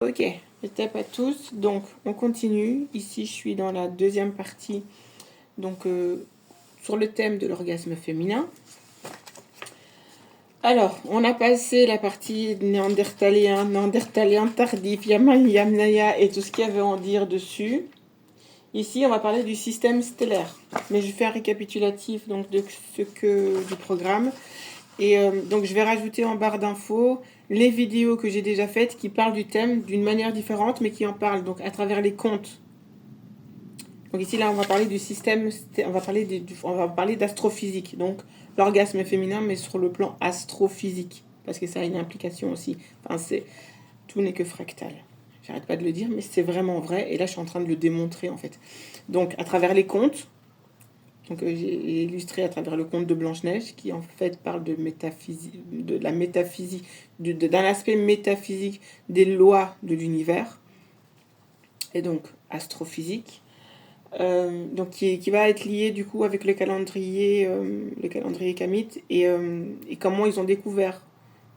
Ok, je tape à tous. Donc, on continue. Ici, je suis dans la deuxième partie. Donc, sur le thème de l'orgasme féminin. Alors, on a passé la partie néandertalien tardif, Yamnaya et tout ce qu'il y avait à en dire dessus. Ici, on va parler du système stellaire. Mais je fais un récapitulatif donc, de du programme. Et donc, je vais rajouter en barre d'infos les vidéos que j'ai déjà faites qui parlent du thème d'une manière différente, mais qui en parlent donc à travers les contes. Donc ici, là, on va parler du système, on va parler d'astrophysique. Donc, l'orgasme féminin, mais sur le plan astrophysique. Parce que ça a une implication aussi. Enfin, tout n'est que fractal. J'arrête pas de le dire, mais c'est vraiment vrai. Et là, je suis en train de le démontrer, en fait. Donc, à travers les contes, donc j'ai illustré à travers le conte de Blanche-Neige, qui en fait parle de métaphysique, de la métaphysique, d'un aspect métaphysique des lois de l'univers, et donc astrophysique, donc qui va être lié du coup avec le calendrier kamite, et comment ils ont découvert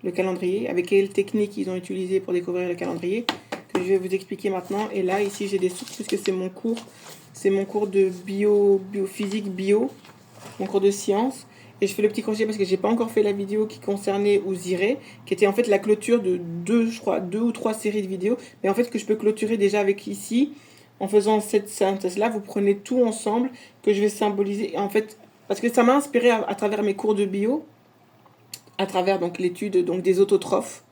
le calendrier, avec quelles techniques ils ont utilisé pour découvrir le calendrier, que je vais vous expliquer maintenant. Et là, ici, j'ai des sources, puisque c'est mon cours de biophysique, mon cours de sciences. Et je fais le petit crochet parce que j'ai pas encore fait la vidéo qui concernait Ouziré, qui était en fait la clôture de deux ou trois séries de vidéos, mais en fait que je peux clôturer déjà avec ici. En faisant cette synthèse-là, vous prenez tout ensemble, que je vais symboliser. En fait, parce que ça m'a inspiré à travers mes cours de bio, à travers donc l'étude donc des autotrophes,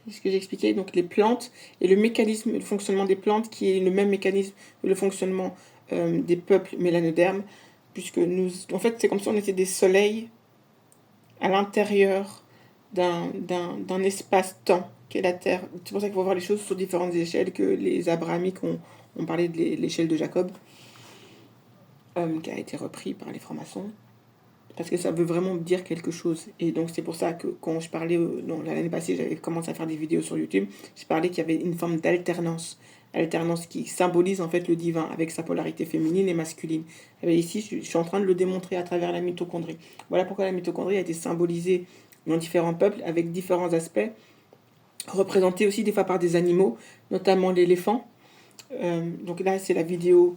ce que j'ai expliqué, donc les plantes et le mécanisme, le fonctionnement des plantes, qui est le même mécanisme que le fonctionnement des peuples mélanodermes, puisque nous, en fait, c'est comme si on était des soleils à l'intérieur d'un espace-temps qu'est la Terre. C'est pour ça qu'il faut voir les choses sur différentes échelles, que les abrahamiques ont parlé de l'échelle de Jacob, qui a été repris par les francs-maçons, parce que ça veut vraiment dire quelque chose. Et donc c'est pour ça que quand je parlais, l'année passée, j'avais commencé à faire des vidéos sur YouTube, je parlais qu'il y avait une forme d'alternance, alternance qui symbolise en fait le divin avec sa polarité féminine et masculine. Et bien ici, je suis en train de le démontrer à travers la mitochondrie. Voilà pourquoi la mitochondrie a été symbolisée dans différents peuples avec différents aspects, représentés aussi des fois par des animaux, notamment l'éléphant. Donc là, c'est la vidéo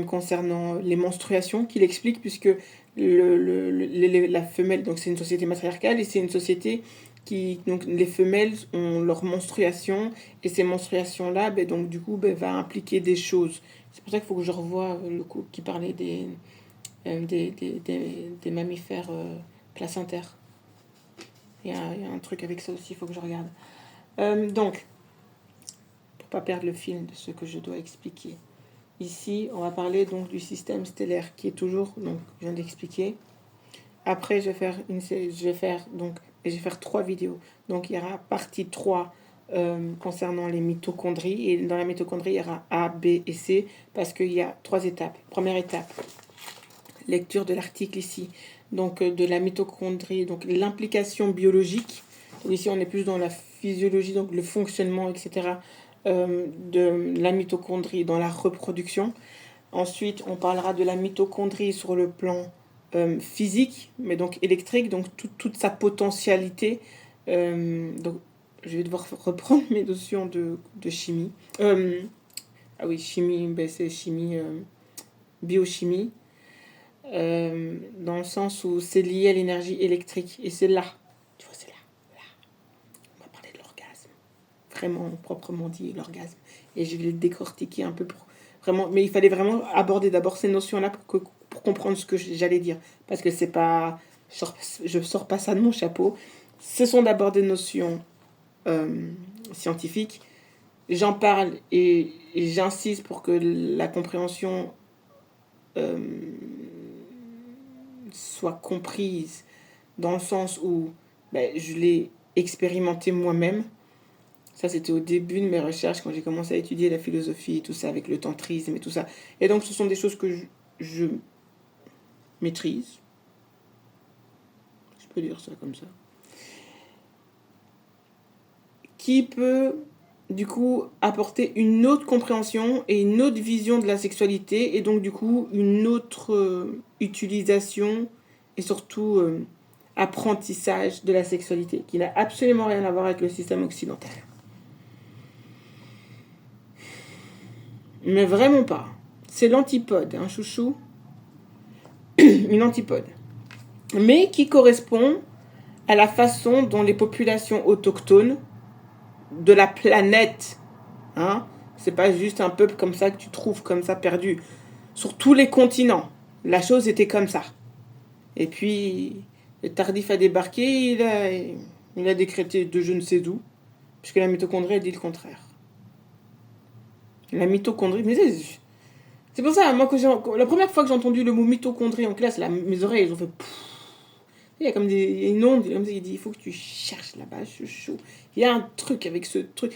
concernant les menstruations qu'il explique, puisque la femelle, donc c'est une société matriarcale, et c'est une société qui, donc les femelles ont leur menstruation, et ces menstruations-là, ben, donc du coup, ben, va impliquer des choses. C'est pour ça qu'il faut que je revoie le coup qui parlait des mammifères placentaires. Il y a un truc avec ça aussi, il faut que je regarde. Donc, pour pas perdre le fil de ce que je dois expliquer. Ici, on va parler donc du système stellaire qui est toujours, donc je viens d'expliquer. Après, je vais faire 3 vidéos. Donc, il y aura partie 3 concernant les mitochondries. Et dans la mitochondrie, il y aura A, B et C parce qu'il y a 3 étapes. Première étape, lecture de l'article ici. Donc, de la mitochondrie, donc l'implication biologique. Donc, ici, on est plus dans la physiologie, donc le fonctionnement, etc. De la mitochondrie dans la reproduction. Ensuite, on parlera de la mitochondrie sur le plan physique, mais donc électrique, donc toute sa potentialité. Donc, je vais devoir reprendre mes notions de chimie. Ah oui, chimie, ben c'est chimie, biochimie, dans le sens où c'est lié à l'énergie électrique. Et c'est là, tu vois, c'est là. On va parler de l'orgasme. Vraiment, proprement dit, l'orgasme. Et je vais le décortiquer un peu pour vraiment. Mais il fallait vraiment aborder d'abord ces notions-là pour comprendre ce que j'allais dire. Parce que c'est pas. Je sors pas ça de mon chapeau. Ce sont d'abord des notions scientifiques. J'en parle et j'insiste pour que la compréhension soit comprise dans le sens où je l'ai expérimenté moi-même. Ça, c'était au début de mes recherches, quand j'ai commencé à étudier la philosophie et tout ça, avec le tantrisme et tout ça. Et donc, ce sont des choses que je maîtrise. Je peux dire ça comme ça. Qui peut, du coup, apporter une autre compréhension et une autre vision de la sexualité. Et donc, du coup, une autre utilisation et surtout apprentissage de la sexualité, qui n'a absolument rien à voir avec le système occidental. Mais vraiment pas. C'est l'antipode, hein, chouchou. Une antipode. Mais qui correspond à la façon dont les populations autochtones de la planète, hein, c'est pas juste un peuple comme ça que tu trouves comme ça perdu. Sur tous les continents, la chose était comme ça. Et puis, le Tardif a débarqué, il a décrété de je ne sais d'où, puisque la mitochondrie a dit le contraire. La mitochondrie, mais c'est pour ça, moi, la première fois que j'ai entendu le mot mitochondrie en classe, mes oreilles, elles ont fait... Il y a comme une onde, il dit, il faut que tu cherches là-bas, chouchou. Il y a un truc avec ce truc.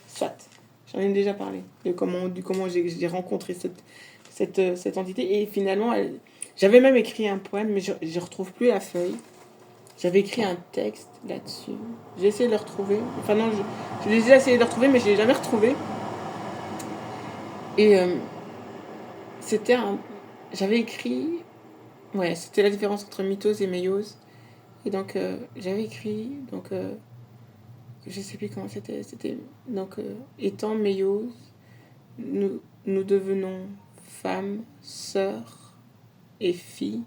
Soit, j'en ai déjà parlé, de comment j'ai rencontré cette entité. Et finalement, j'avais même écrit un poème, mais je ne retrouve plus la feuille. J'avais écrit un texte là-dessus. J'ai essayé de le retrouver. Enfin non, j'ai déjà essayé de le retrouver, mais je ne l'ai jamais retrouvé. Et j'avais écrit... Ouais, c'était la différence entre mitose et méiose. Et donc, j'avais écrit... Donc, je ne sais plus comment c'était. Donc, étant méiose, nous devenons femmes, sœurs et filles.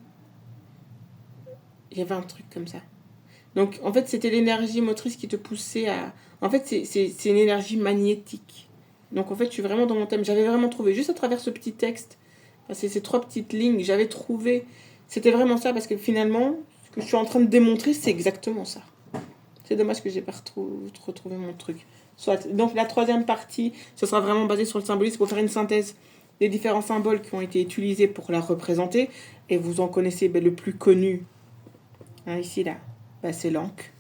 Il y avait un truc comme ça. Donc, en fait, c'était l'énergie motrice qui te poussait à... En fait, c'est une énergie magnétique. Donc, en fait, je suis vraiment dans mon thème. J'avais vraiment trouvé, juste à travers ce petit texte, enfin, ces 3 petites lignes, j'avais trouvé... C'était vraiment ça, parce que finalement, ce que je suis en train de démontrer, c'est exactement ça. C'est dommage que j'ai pas retrouvé mon truc. Soit. Donc, la 3e partie, ce sera vraiment basé sur le symbolisme pour faire une synthèse des différents symboles qui ont été utilisés pour la représenter. Et vous en connaissez le plus connu, hein, ici, là. C'est l'ANC.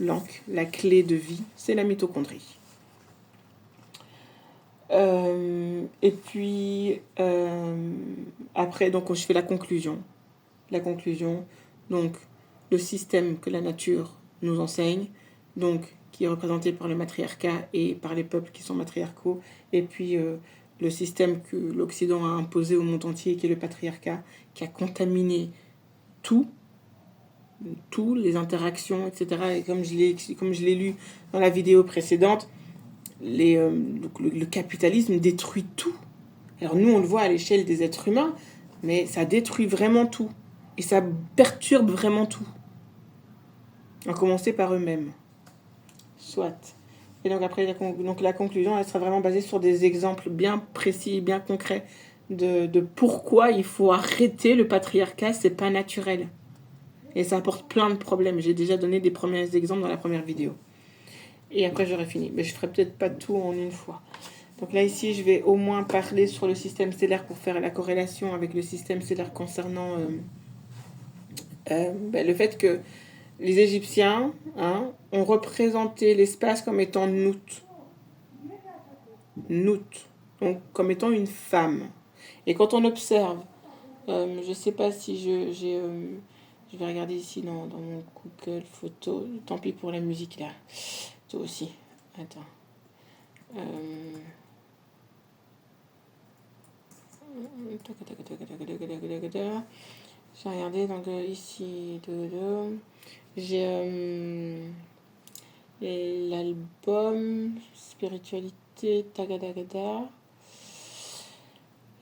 L'ANC, la clé de vie, c'est la mitochondrie. Et puis, après, donc, je fais la conclusion. La conclusion, donc, le système que la nature nous enseigne, donc, qui est représenté par le matriarcat et par les peuples qui sont matriarcaux, et puis le système que l'Occident a imposé au monde entier, qui est le patriarcat, qui a contaminé tout, les interactions, etc. Et comme je l'ai lu dans la vidéo précédente, le capitalisme détruit tout. Alors nous, on le voit à l'échelle des êtres humains, mais ça détruit vraiment tout. Et ça perturbe vraiment tout. À commencer par eux-mêmes. Soit. Et donc après, la conclusion, elle sera vraiment basée sur des exemples bien précis, bien concrets de pourquoi il faut arrêter le patriarcat, c'est pas naturel. Et ça apporte plein de problèmes. J'ai déjà donné des premiers exemples dans la première vidéo. Et après, j'aurai fini. Mais je ferai peut-être pas tout en une fois. Donc là, ici, je vais au moins parler sur le système stellaire pour faire la corrélation avec le système stellaire concernant le fait que les Égyptiens ont représenté l'espace comme étant Nout. Donc comme étant une femme. Et quand on observe, je ne sais pas si je vais regarder ici dans mon Google Photo. Tant pis pour la musique là. Toi aussi. Attends. J'ai regardé donc ici j'ai l'album Spiritualité Tagadagada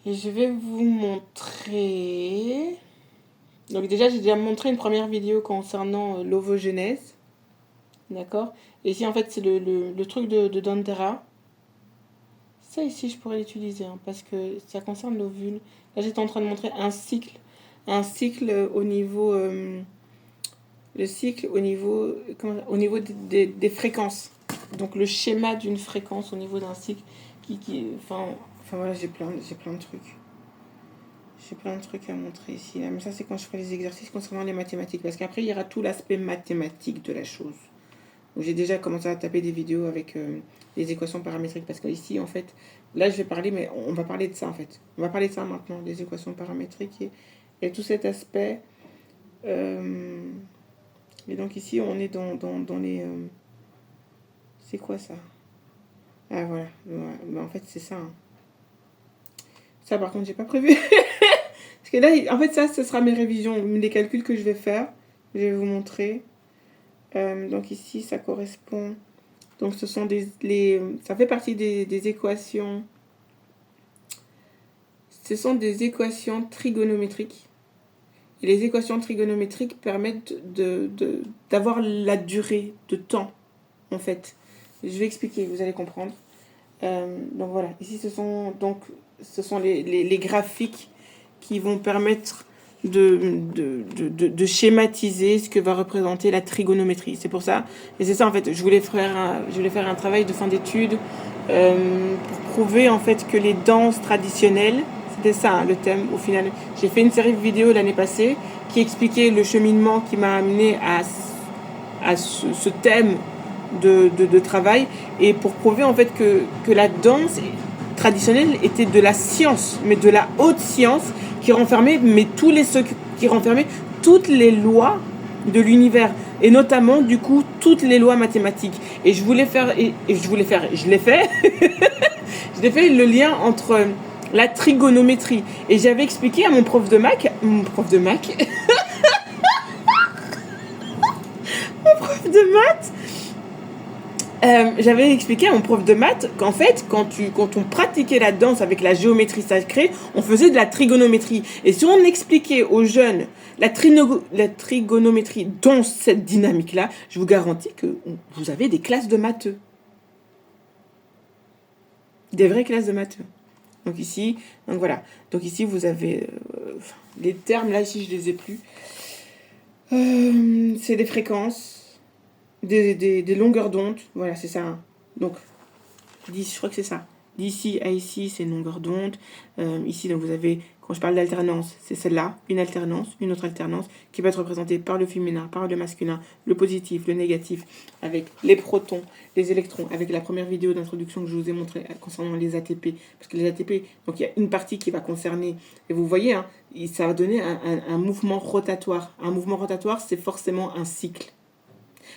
et je vais vous montrer. Donc déjà j'ai déjà montré une première vidéo concernant l'ovogenèse, d'accord. Et ici en fait c'est le truc de Dantera. Ça ici je pourrais l'utiliser parce que ça concerne l'ovule. Là j'étais en train de montrer un cycle au niveau le cycle au niveau des fréquences. Donc le schéma d'une fréquence au niveau d'un cycle enfin voilà, j'ai plein de trucs. J'ai plein de trucs à montrer ici. Mais ça c'est quand je ferai les exercices concernant les mathématiques, parce qu'après il y aura tout l'aspect mathématique de la chose. Donc j'ai déjà commencé à taper des vidéos avec les équations paramétriques, parce que ici en fait, là je vais parler, mais on va parler de ça en fait. On va parler de ça maintenant, des équations paramétriques et tout cet aspect. Et donc ici on est dans les... c'est quoi ça? Ah voilà, ouais, en fait c'est ça. Ça par contre j'ai pas prévu. Parce que là, en fait ça, ce sera mes révisions, les calculs que je vais faire. Je vais vous montrer. Donc ici ça correspond Donc, ça fait partie des équations. Ce sont des équations trigonométriques. Et les équations trigonométriques permettent d'avoir la durée de temps, en fait. Je vais expliquer, vous allez comprendre. Donc voilà, ici ce sont les graphiques qui vont permettre de schématiser ce que va représenter la trigonométrie. C'est pour ça, et c'est ça en fait, je voulais faire un travail de fin d'études pour prouver en fait que les danses traditionnelles, c'était ça hein, le thème au final. J'ai fait une série de vidéos l'année passée qui expliquait le cheminement qui m'a amené à ce thème de travail, et pour prouver en fait que la danse traditionnelle était de la science, mais de la haute science qui renfermait toutes les lois de l'univers, et notamment du coup toutes les lois mathématiques. Et je l'ai fait je l'ai fait le lien entre la trigonométrie, et j'avais expliqué à mon prof de maths mon prof de maths j'avais expliqué à mon prof de maths qu'en fait, quand on pratiquait la danse avec la géométrie sacrée, on faisait de la trigonométrie. Et si on expliquait aux jeunes la trigonométrie dans cette dynamique-là, je vous garantis que vous avez des classes de matheux. Des vraies classes de matheux. Donc ici, vous avez les termes, là, ici, je les ai plus. C'est des fréquences. Des longueurs d'onde, voilà, c'est ça. Hein. Donc, je crois que c'est ça. D'ici à ici, c'est une longueur d'onde. Ici, donc vous avez, quand je parle d'alternance, c'est celle-là, une alternance, une autre alternance, qui va être représentée par le féminin, par le masculin, le positif, le négatif, avec les protons, les électrons, avec la première vidéo d'introduction que je vous ai montrée concernant les ATP. Parce que les ATP, donc il y a une partie qui va concerner, et vous voyez, hein, ça va donner un mouvement rotatoire. Un mouvement rotatoire, c'est forcément un cycle.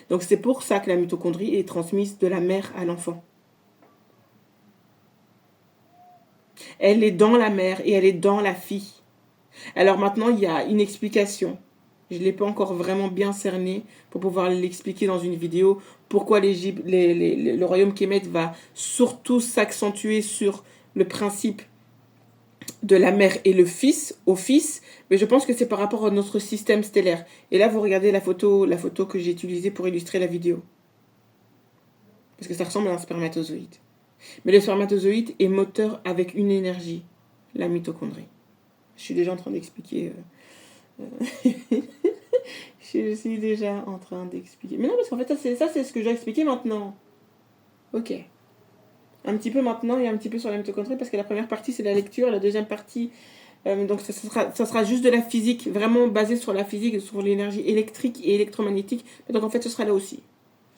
Donc c'est pour ça que la mitochondrie est transmise de la mère à l'enfant. Elle est dans la mère et elle est dans la fille. Alors maintenant, il y a une explication. Je ne l'ai pas encore vraiment bien cerné pour pouvoir l'expliquer dans une vidéo. Pourquoi le royaume Kemet va surtout s'accentuer sur le principe de la mère et le fils, au fils, mais je pense que c'est par rapport à notre système stellaire. Et là, vous regardez la photo que j'ai utilisée pour illustrer la vidéo. Parce que ça ressemble à un spermatozoïde. Mais le spermatozoïde est moteur avec une énergie, la mitochondrie. Je suis déjà en train d'expliquer. Je suis déjà en train d'expliquer. Mais non, parce qu'en fait, ça c'est ce que j'ai expliqué maintenant. Ok. Un petit peu maintenant et un petit peu sur la mitochondrie, parce que la première partie c'est la lecture, la deuxième partie donc ça sera juste de la physique, vraiment basée sur la physique, sur l'énergie électrique et électromagnétique. Donc en fait ce sera là aussi,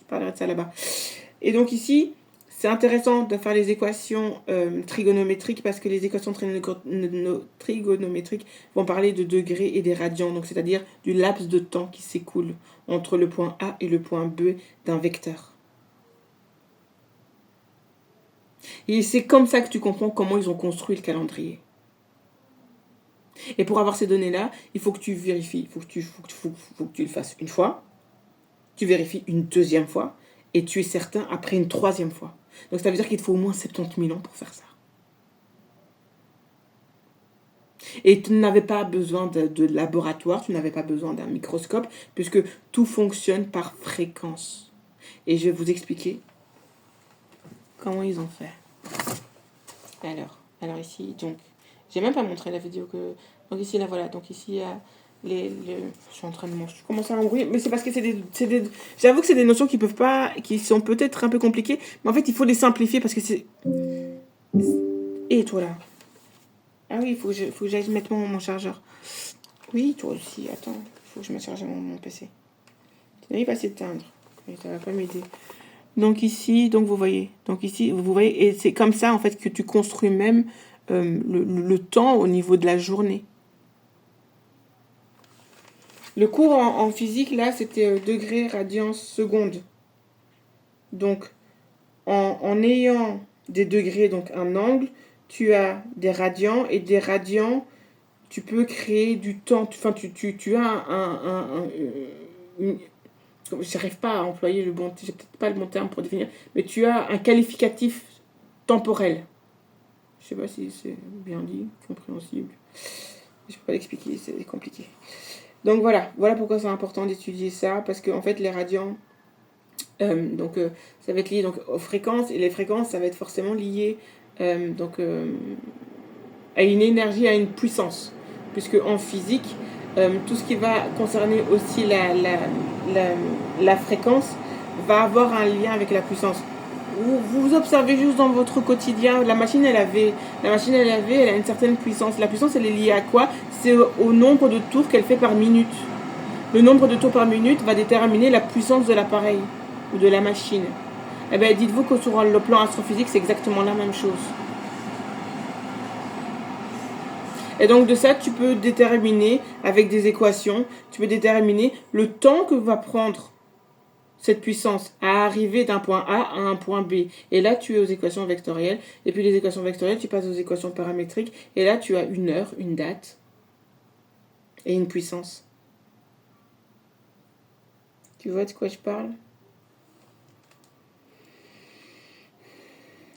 je parlerai de ça là-bas. Et donc ici c'est intéressant de faire les équations trigonométriques, parce que les équations trigonométriques vont parler de degrés et des radians, donc c'est-à-dire du laps de temps qui s'écoule entre le point A et le point B d'un vecteur. Et c'est comme ça que tu comprends comment ils ont construit le calendrier. Et pour avoir ces données-là, il faut que tu vérifies. Il faut que tu le fasses une fois. Tu vérifies une deuxième fois. Et tu es certain après une troisième fois. Donc ça veut dire qu'il te faut au moins 70 000 ans pour faire ça. Et tu n'avais pas besoin de laboratoire. Tu n'avais pas besoin d'un microscope. Puisque tout fonctionne par fréquence. Et je vais vous expliquer comment ils ont fait. Alors ici, donc, j'ai même pas montré la vidéo que... Donc ici, là, voilà. Donc ici, il y a je suis en train de manger. Je commence à m'embrouiller, mais c'est parce que j'avoue que c'est des notions qui sont peut-être un peu compliquées, mais en fait, il faut les simplifier parce que c'est... Et toi, là? Ah oui, il faut que j'aille mettre mon chargeur. Oui, toi aussi, attends. Il faut que je mette charger mon PC. Sinon, il va s'éteindre. Et ça va pas m'aider. Donc ici, vous voyez, et c'est comme ça en fait que tu construis même le temps au niveau de la journée. Le cours en physique là, c'était degrés, radians, secondes. Donc en ayant des degrés, donc un angle, tu as des radians, et des radians, tu peux créer du temps. Enfin, tu as Je n'arrive pas à employer le bon, j'ai peut-être pas le bon terme pour définir, mais tu as un qualificatif temporel. Je sais pas si c'est bien dit, compréhensible. Je peux pas l'expliquer, c'est compliqué. Donc voilà pourquoi c'est important d'étudier ça, parce qu'en fait les radians, ça va être lié donc aux fréquences, et les fréquences ça va être forcément lié à une énergie, à une puissance, puisque en physique, tout ce qui va concerner aussi la fréquence va avoir un lien avec la puissance. Vous observez juste dans votre quotidien, la machine à laver, elle a une certaine puissance. La puissance, elle est liée à quoi? C'est au nombre de tours qu'elle fait par minute. Le nombre de tours par minute va déterminer la puissance de l'appareil ou de la machine. Eh bien, dites-vous que sur le plan astrophysique, c'est exactement la même chose. Et donc de ça, tu peux déterminer, avec des équations, tu peux déterminer le temps que va prendre cette puissance à arriver d'un point A à un point B. Et là, tu es aux équations vectorielles. Et puis les équations vectorielles, tu passes aux équations paramétriques. Et là, tu as une heure, une date et une puissance. Tu vois de quoi je parle?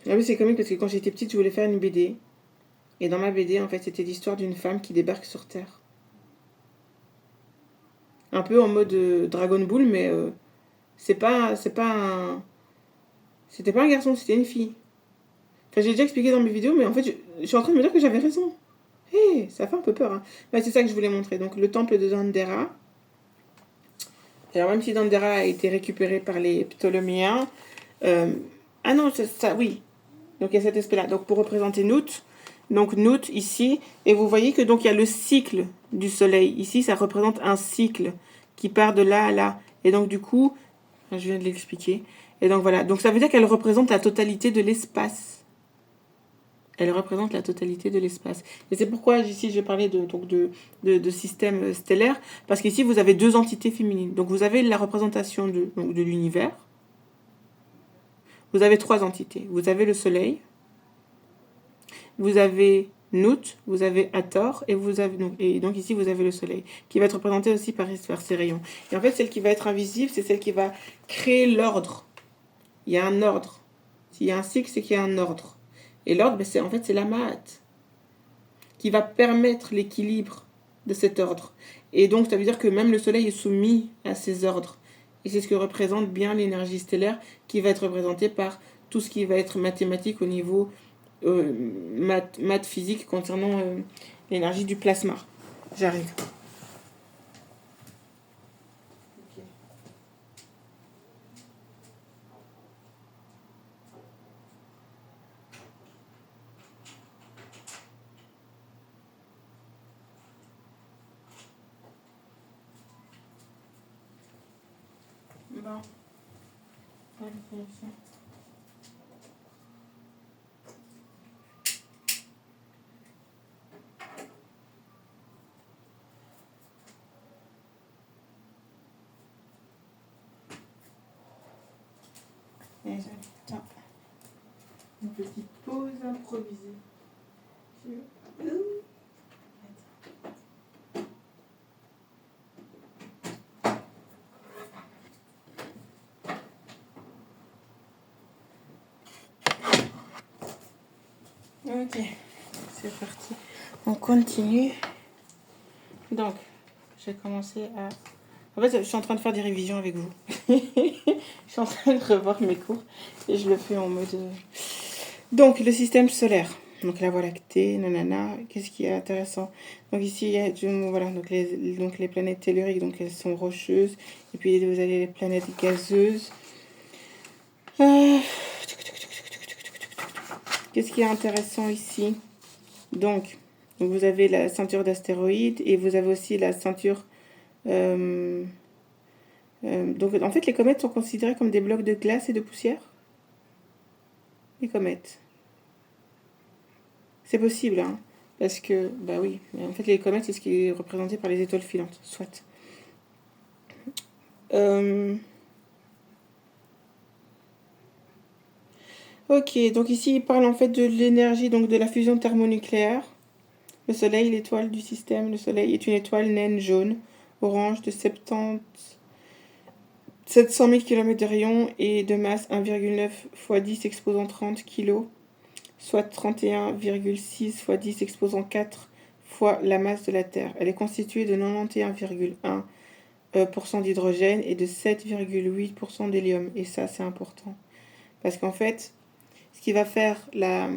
Ah oui, c'est comique parce que quand j'étais petite, je voulais faire une BD. Et dans ma BD, en fait, c'était l'histoire d'une femme qui débarque sur Terre. Un peu en mode Dragon Ball, mais c'était pas un garçon, c'était une fille. Enfin, j'ai déjà expliqué dans mes vidéos, mais en fait, je suis en train de me dire que j'avais raison. Hé, ça fait un peu peur. Hein. Bah, c'est ça que je voulais montrer. Donc, le temple de Dendera. Alors, même si Dendera a été récupéré par les Ptoléméens. Ah non, oui. Donc, il y a cet aspect-là. Donc, pour représenter Nout. Donc, Nout ici. Et vous voyez que donc il y a le cycle du soleil. Ici, ça représente un cycle qui part de là à là. Et donc, du coup, je viens de l'expliquer. Et donc, voilà. Donc, ça veut dire qu'elle représente la totalité de l'espace. Elle représente la totalité de l'espace. Et c'est pourquoi ici je vais parler de système stellaire, parce qu'ici vous avez deux entités féminines. Donc vous avez la représentation de l'univers. Vous avez trois entités. Vous avez le Soleil, vous avez Nout, vous avez Hathor, et donc ici vous avez le Soleil, qui va être représenté aussi par ses rayons. Et en fait, celle qui va être invisible, c'est celle qui va créer l'ordre. Il y a un ordre. S'il y a un cycle, c'est qu'il y a un ordre. Et l'ordre, c'est la Ma'at qui va permettre l'équilibre de cet ordre. Et donc, ça veut dire que même le Soleil est soumis à ces ordres. Et c'est ce que représente bien l'énergie stellaire qui va être représentée par tout ce qui va être mathématique au niveau maths physique concernant l'énergie du plasma. J'arrive. Bon. Attends. Une petite pause improvisée. Ok, c'est parti. On continue. Donc, j'ai commencé à... En fait, je suis en train de faire des révisions avec vous. Je suis en train de revoir mes cours et je le fais en mode... Donc, le système solaire. Donc, la Voie lactée, nanana. Qu'est-ce qui est intéressant? Donc, ici, il y a voilà, donc les planètes telluriques, donc elles sont rocheuses. Et puis, vous avez les planètes gazeuses. Qu'est-ce qui est intéressant ici? Donc, vous avez la ceinture d'astéroïdes et vous avez aussi la ceinture... donc, en fait, les comètes sont considérées comme des blocs de glace et de poussière. Les comètes. C'est possible, hein. Parce que, bah oui, mais en fait, les comètes, c'est ce qui est représenté par les étoiles filantes. Soit. Ok, donc ici, il parle en fait de l'énergie, donc de la fusion thermonucléaire. Le Soleil, l'étoile du système, le Soleil est une étoile naine jaune, orange de 70 700 000 km de rayon et de masse 1,9 x 10 exposant 30 kg, soit 31,6 x 10 exposant 4 fois la masse de la Terre. Elle est constituée de 91,1% d'hydrogène et de 7,8% d'hélium. Et ça, c'est important. Parce qu'en fait, ce qui va faire la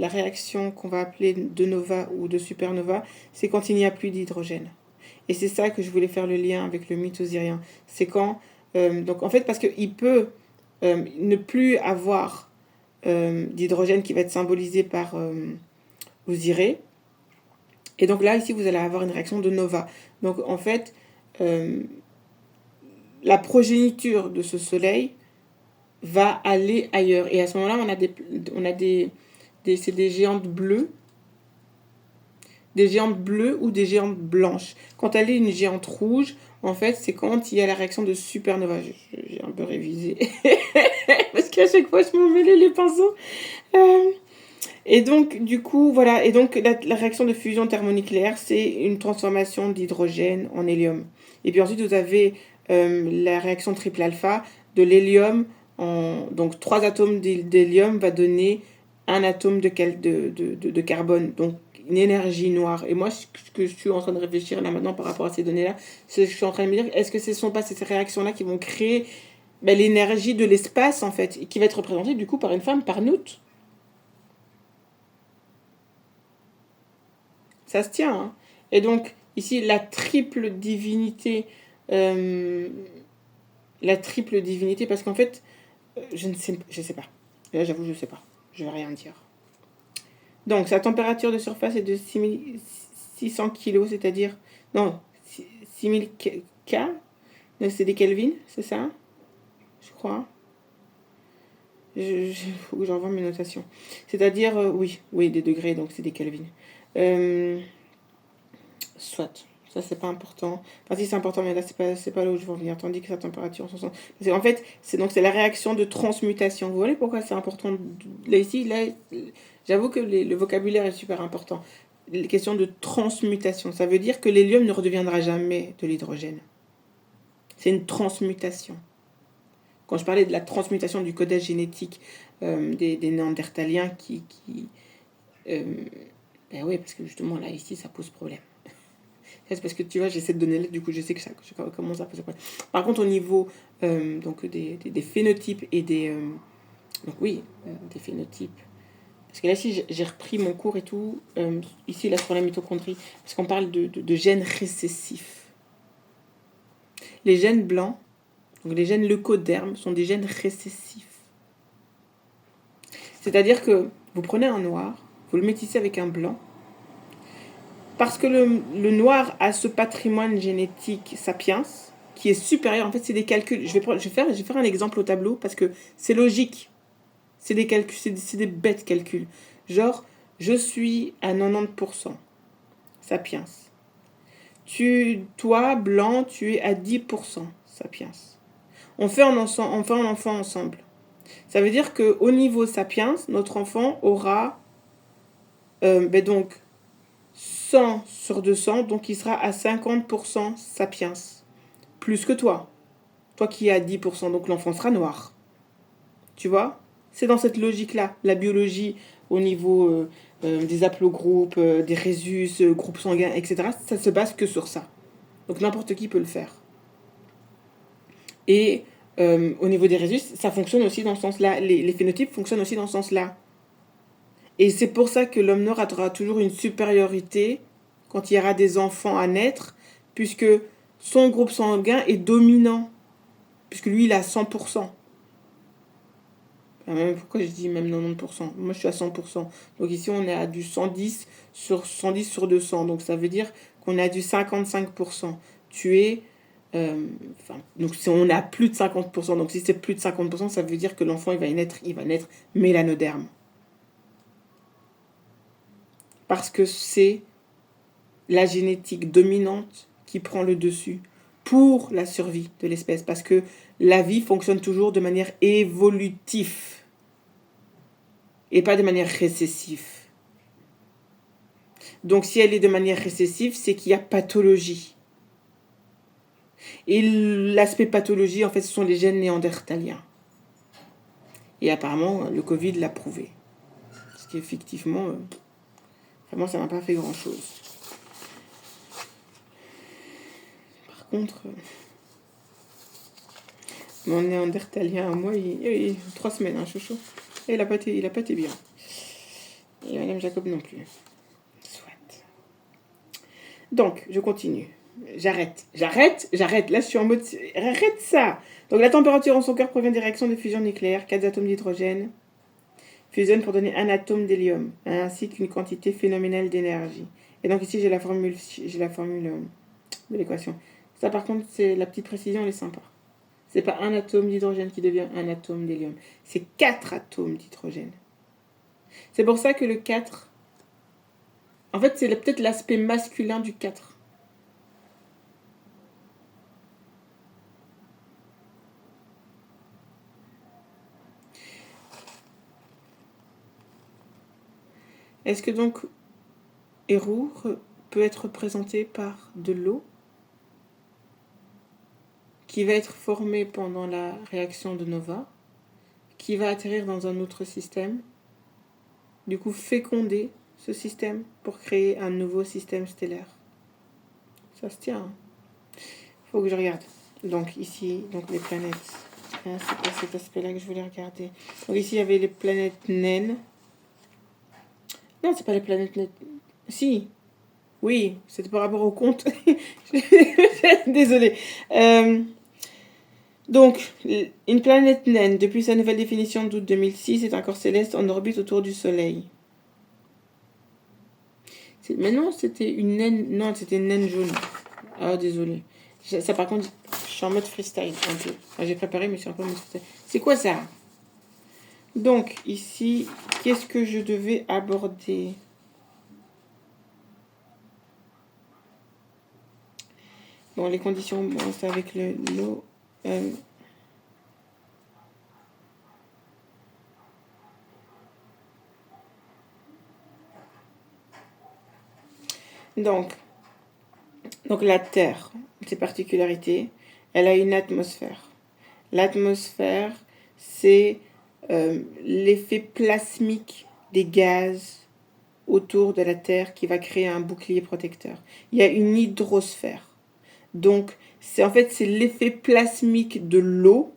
réaction qu'on va appeler de nova ou de supernova, c'est quand il n'y a plus d'hydrogène. Et c'est ça que je voulais faire le lien avec le mythe osirien. C'est quand... donc en fait, parce qu'il peut ne plus avoir d'hydrogène qui va être symbolisé par Osiré. Et donc là, ici, vous allez avoir une réaction de nova. Donc en fait, la progéniture de ce soleil va aller ailleurs. Et à ce moment-là, c'est des géantes bleues. Des géantes bleues ou des géantes blanches. Quand elle est une géante rouge, en fait, c'est quand il y a la réaction de supernova. J'ai un peu révisé. Parce qu'à chaque fois, je m'en mêlais les pinceaux. Et donc, du coup, voilà. Et donc, la réaction de fusion thermonucléaire, c'est une transformation d'hydrogène en hélium. Et puis ensuite, vous avez la réaction triple alpha de l'hélium. Donc, 3 atomes d'hélium va donner un atome de carbone. Donc, une énergie noire. Et moi, ce que je suis en train de réfléchir là maintenant par rapport à ces données-là, c'est que je suis en train de me dire, est-ce que ce ne sont pas ces réactions-là qui vont créer l'énergie de l'espace, en fait, et qui va être représentée du coup par une femme, par Nout. Ça se tient. Hein. Et donc, ici, la triple divinité, parce qu'en fait, je sais pas. Là, j'avoue, je sais pas. Je vais rien dire. Donc, sa température de surface est de 6600 kg, c'est-à-dire... Non, 6000 K. Donc, c'est des Kelvin, c'est ça? Je crois. Il faut que j'envoie mes notations. C'est-à-dire, oui, des degrés, donc c'est des Kelvin. Soit. Ça, c'est pas important. Enfin, si, c'est important, mais là, c'est pas là où je veux en venir. Tandis que sa température... En fait, c'est la réaction de transmutation. Vous voyez pourquoi c'est important? Là, ici, j'avoue que le vocabulaire est super important. Les questions de transmutation. Ça veut dire que l'hélium ne redeviendra jamais de l'hydrogène. C'est une transmutation. Quand je parlais de la transmutation du codage génétique des Néandertaliens ben oui, parce que justement, là, ici, ça pose problème. C'est parce que tu vois, j'ai cette donnée-là, du coup, je sais que ça commence à poser problème. Par contre, au niveau donc des phénotypes et des... donc oui, des phénotypes. Parce que là, ici, j'ai repris mon cours et tout, ici, là, sur la mitochondrie, parce qu'on parle de gènes récessifs. Les gènes blancs, donc les gènes leucodermes, sont des gènes récessifs. C'est-à-dire que vous prenez un noir, vous le métissez avec un blanc, parce que le noir a ce patrimoine génétique sapiens, qui est supérieur. En fait, c'est des calculs. Je vais faire un exemple au tableau, parce que c'est logique. C'est des calculs, c'est des bêtes calculs. Genre, je suis à 90% sapiens. Toi, blanc, tu es à 10% sapiens. On fait un enfant ensemble. Ça veut dire qu'au niveau sapiens, notre enfant aura donc 100 sur 200, donc il sera à 50% sapiens. Plus que toi. Toi qui es à 10%, donc l'enfant sera noir. Tu vois? C'est dans cette logique-là. La biologie au niveau des haplogroupes, des rhésus, groupes sanguins, etc. Ça se base que sur ça. Donc n'importe qui peut le faire. Et au niveau des rhésus, ça fonctionne aussi dans ce sens-là. Les phénotypes fonctionnent aussi dans ce sens-là. Et c'est pour ça que l'homme noir aura toujours une supériorité quand il y aura des enfants à naître, puisque son groupe sanguin est dominant, puisque lui, il a 100%. Pourquoi je dis même 90%? Moi, je suis à 100%. Donc ici, on est à du 110 sur 200. Donc ça veut dire qu'on est à du 55%. Donc si on est à plus de 50%, donc si c'est plus de 50%, ça veut dire que l'enfant, il va naître mélanoderme. Parce que c'est la génétique dominante qui prend le dessus pour la survie de l'espèce. Parce que la vie fonctionne toujours de manière évolutive et pas de manière récessive. Donc si elle est de manière récessive, c'est qu'il y a pathologie. Et l'aspect pathologie, en fait, ce sont les gènes néandertaliens. Et apparemment, le Covid l'a prouvé. Parce qu'effectivement, vraiment, ça m'a pas fait grand-chose. Par contre, mon néandertalien à moi, 3 semaines, hein, chouchou. Et il a pas été bien. Et Madame Jacob non plus. Soit. Donc, je continue. J'arrête. Là, je suis en mode... Arrête ça. Donc, la température en son cœur provient des réactions de fusion nucléaire. 4 atomes d'hydrogène fusionnent pour donner un atome d'hélium, ainsi qu'une quantité phénoménale d'énergie. Et donc, ici, j'ai la formule de l'équation. Ça, par contre, c'est la petite précision, elle est sympa. C'est pas un atome d'hydrogène qui devient un atome d'hélium. C'est 4 atomes d'hydrogène. C'est pour ça que le 4... En fait, c'est peut-être l'aspect masculin du 4. Est-ce que donc Héroux peut être représenté par de l'eau qui va être formée pendant la réaction de Nova, qui va atterrir dans un autre système, du coup féconder ce système pour créer un nouveau système stellaire. Ça se tient. Faut que je regarde. Donc ici, donc les planètes. C'est pas cet aspect-là que je voulais regarder. Donc ici, il y avait les planètes naines. Non, c'est pas les planètes naines. Si. Oui, c'était par rapport au compte. Désolée. Donc, une planète naine, depuis sa nouvelle définition d'août 2006, est un corps céleste en orbite autour du Soleil. Mais non, c'était une naine. Non, c'était une naine jaune. Ah, désolé. Ça, par contre, je suis en mode freestyle un peu. Enfin, j'ai préparé, mais je suis un peu en mode freestyle. C'est quoi ça? Donc, ici, qu'est-ce que je devais aborder? Bon, les conditions, bon, c'est avec l'eau. Donc la Terre, ses particularités, elle a une atmosphère. L'atmosphère, c'est l'effet plasmique des gaz autour de la Terre qui va créer un bouclier protecteur. Il y a une hydrosphère. Donc, c'est l'effet plasmique de l'eau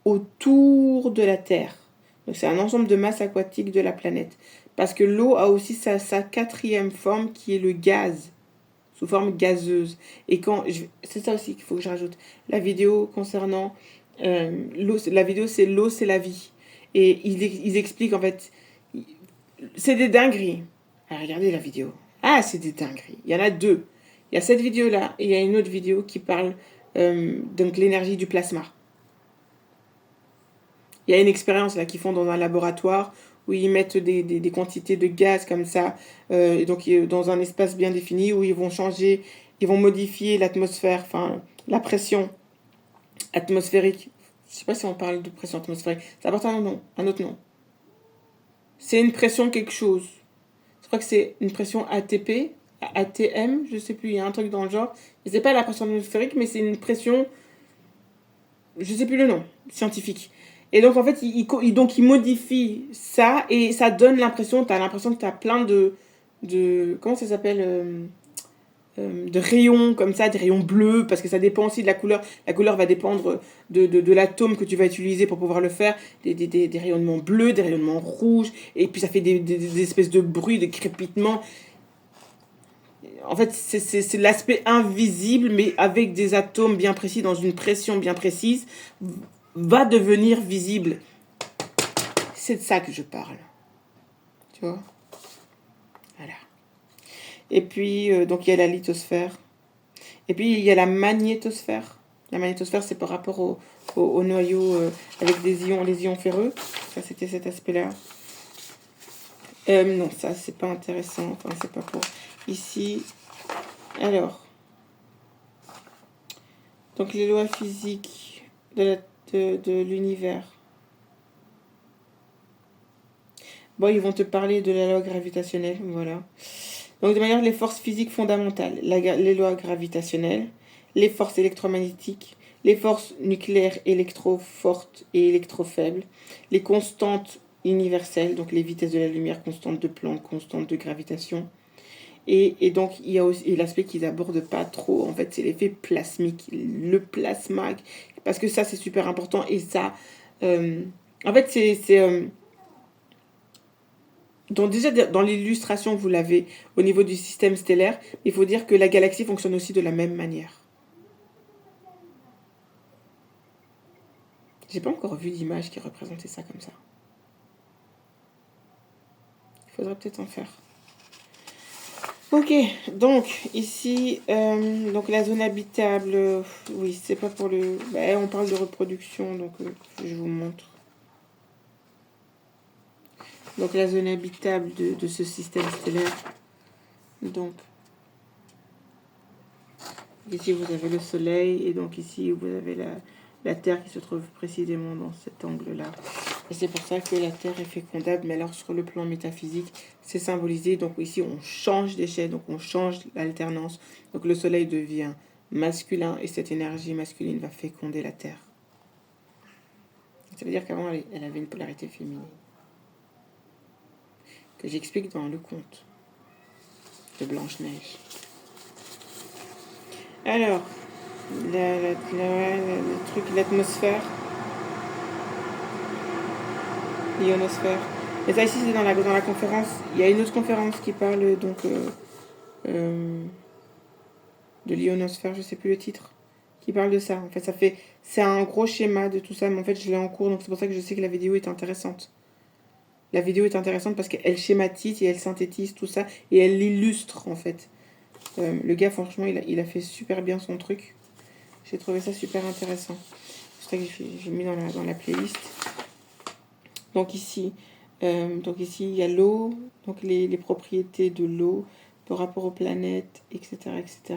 autour de la Terre. Donc, c'est un ensemble de masse aquatique de la planète. Parce que l'eau a aussi sa quatrième forme qui est le gaz, sous forme gazeuse. Et c'est ça aussi qu'il faut que je rajoute. La vidéo concernant l'eau, la vidéo c'est l'eau, c'est la vie. Et ils expliquent en fait, c'est des dingueries. Ah, regardez la vidéo. Ah, c'est des dingueries. Il y en a deux. Il y a cette vidéo-là et il y a une autre vidéo qui parle donc l'énergie du plasma. Il y a une expérience là qu'ils font dans un laboratoire où ils mettent des quantités de gaz comme ça, et donc dans un espace bien défini où ils vont modifier l'atmosphère, enfin la pression atmosphérique. Je ne sais pas si on parle de pression atmosphérique. Ça apporte un autre nom. C'est une pression quelque chose. Je crois que c'est une pression ATP, ATM, je ne sais plus, il y a un truc dans le genre. Ce n'est pas la pression atmosphérique, mais c'est une pression, je ne sais plus le nom scientifique. Et donc, en fait, il modifie ça et ça donne l'impression, tu as l'impression que tu as plein de comment ça s'appelle de rayons comme ça, des rayons bleus, parce que ça dépend aussi de la couleur. La couleur va dépendre de l'atome que tu vas utiliser pour pouvoir le faire. Des rayonnements bleus, des rayonnements rouges, et puis ça fait des espèces de bruits, de crépitements. En fait, c'est l'aspect invisible, mais avec des atomes bien précis, dans une pression bien précise, va devenir visible. C'est de ça que je parle. Tu vois? Voilà. Et puis, donc il y a la lithosphère. Et puis, il y a la magnétosphère. La magnétosphère, c'est par rapport au noyau avec les ions ferreux. Ça, c'était cet aspect-là. Non, ça, c'est pas intéressant. Enfin, c'est pas pour... Ici, alors... Donc, les lois physiques de l'univers. Bon, ils vont te parler de la loi gravitationnelle, voilà. Donc, de manière, les forces physiques fondamentales, les lois gravitationnelles, les forces électromagnétiques, les forces nucléaires électro-fortes et électro-faibles, les constantes universelles, donc les vitesses de la lumière, constantes de Planck, constantes de gravitation. Et donc, il y a aussi l'aspect qu'ils n'abordent pas trop, en fait, c'est l'effet plasmique, le plasma, parce que ça, c'est super important. Et ça, en fait, donc déjà, dans l'illustration, vous l'avez au niveau du système stellaire, il faut dire que la galaxie fonctionne aussi de la même manière. J'ai pas encore vu d'image qui représentait ça comme ça. Il faudrait peut-être en faire. Ok, donc ici, donc la zone habitable, oui, c'est pas pour le... Bah, on parle de reproduction, donc je vous montre. Donc la zone habitable de ce système stellaire. Donc, ici vous avez le Soleil, et donc ici vous avez la Terre qui se trouve précisément dans cet angle-là. Et c'est pour ça que la Terre est fécondable, mais alors sur le plan métaphysique, c'est symbolisé. Donc ici on change d'échelle, donc on change l'alternance. Donc le Soleil devient masculin, et cette énergie masculine va féconder la Terre. Ça veut dire qu'avant elle avait une polarité féminine. Que j'explique dans le conte de Blanche-Neige. Alors, le truc, l'atmosphère, l'ionosphère. Et ça ici c'est dans la conférence. Il y a une autre conférence qui parle donc de l'ionosphère, je sais plus le titre, qui parle de ça. En fait, c'est un gros schéma de tout ça, mais en fait je l'ai en cours, donc c'est pour ça que je sais que la vidéo est intéressante. La vidéo est intéressante parce qu'elle schématise et elle synthétise tout ça et elle l'illustre en fait. Le gars, franchement, il a fait super bien son truc. J'ai trouvé ça super intéressant. C'est ça que j'ai mis dans la playlist. Donc ici, il y a l'eau, donc les propriétés de l'eau par rapport aux planètes, etc. etc.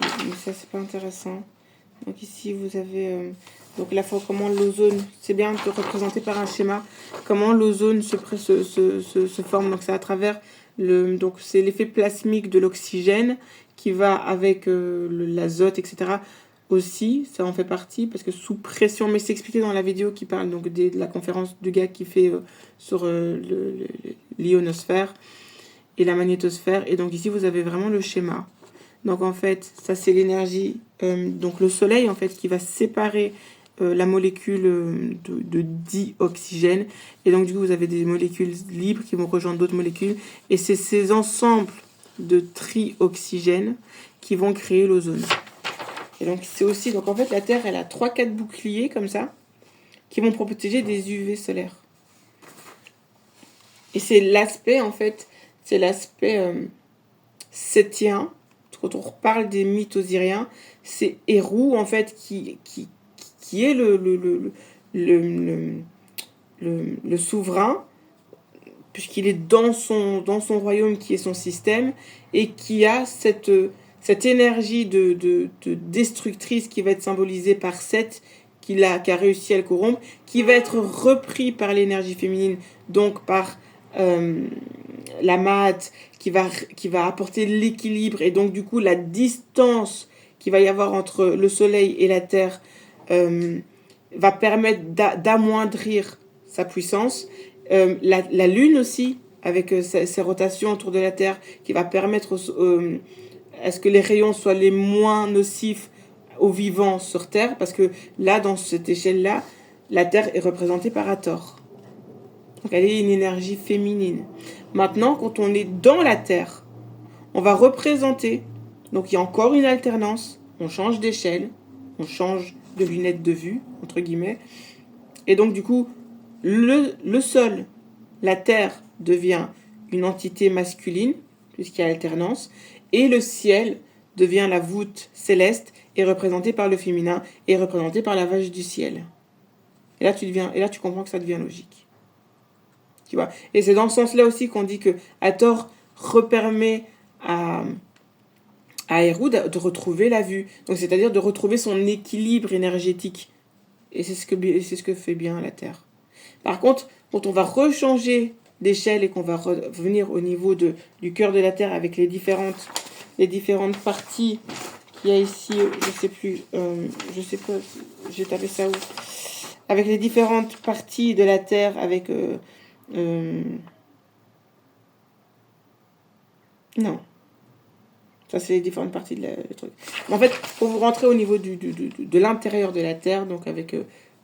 Mais ça, c'est pas intéressant. Donc ici, vous avez... donc la fois, comment l'ozone, c'est bien de représenter par un schéma, comment l'ozone se forme. Donc c'est à travers, donc c'est l'effet plasmique de l'oxygène qui va avec l'azote, etc. Aussi, ça en fait partie, parce que sous pression, mais c'est expliqué dans la vidéo qui parle donc de la conférence du gars qui fait sur l'ionosphère et la magnétosphère. Et donc ici, vous avez vraiment le schéma. Donc en fait, ça c'est l'énergie, donc le soleil en fait qui va séparer la molécule de dioxygène. Et donc du coup vous avez des molécules libres qui vont rejoindre d'autres molécules. Et c'est ces ensembles de trioxygène qui vont créer l'ozone. Et donc c'est aussi, donc en fait la Terre elle a 3-4 boucliers comme ça qui vont protéger des UV solaires. Et c'est l'aspect en fait, c'est l'aspect sétien. Quand on reparle des mythes osiriens, c'est Héru en fait qui est le souverain, puisqu'il est dans son royaume qui est son système, et qui a cette énergie de destructrice qui va être symbolisée par Seth, qui a réussi à le corrompre, qui va être repris par l'énergie féminine, donc par la mat, qui va apporter l'équilibre, et donc du coup la distance qu'il va y avoir entre le soleil et la terre va permettre d'amoindrir sa puissance. La lune aussi, avec ses rotations autour de la terre, qui va permettre à ce que les rayons soient les moins nocifs aux vivants sur terre, parce que là, dans cette échelle-là, la terre est représentée par Hathor. Donc elle est une énergie féminine. Maintenant, quand on est dans la Terre, on va représenter, donc il y a encore une alternance, on change d'échelle, on change de lunettes de vue, entre guillemets, et donc du coup, le sol, la Terre devient une entité masculine, puisqu'il y a alternance, et le ciel devient la voûte céleste, est représentée par le féminin, et représentée par la vache du ciel. Et là, tu comprends que ça devient logique. Tu vois. Et c'est dans ce sens-là aussi qu'on dit que Hathor repermet à Héru de retrouver la vue. Donc c'est-à-dire de retrouver son équilibre énergétique. Et c'est ce que fait bien la Terre. Par contre, quand on va rechanger d'échelle et qu'on va revenir au niveau du cœur de la Terre avec les différentes parties Il y a ici, je sais pas, j'ai tapé ça où, avec les différentes parties de la Terre, avec... non, ça c'est les différentes parties de le truc. En fait, pour vous rentrer au niveau de l'intérieur de la Terre, donc avec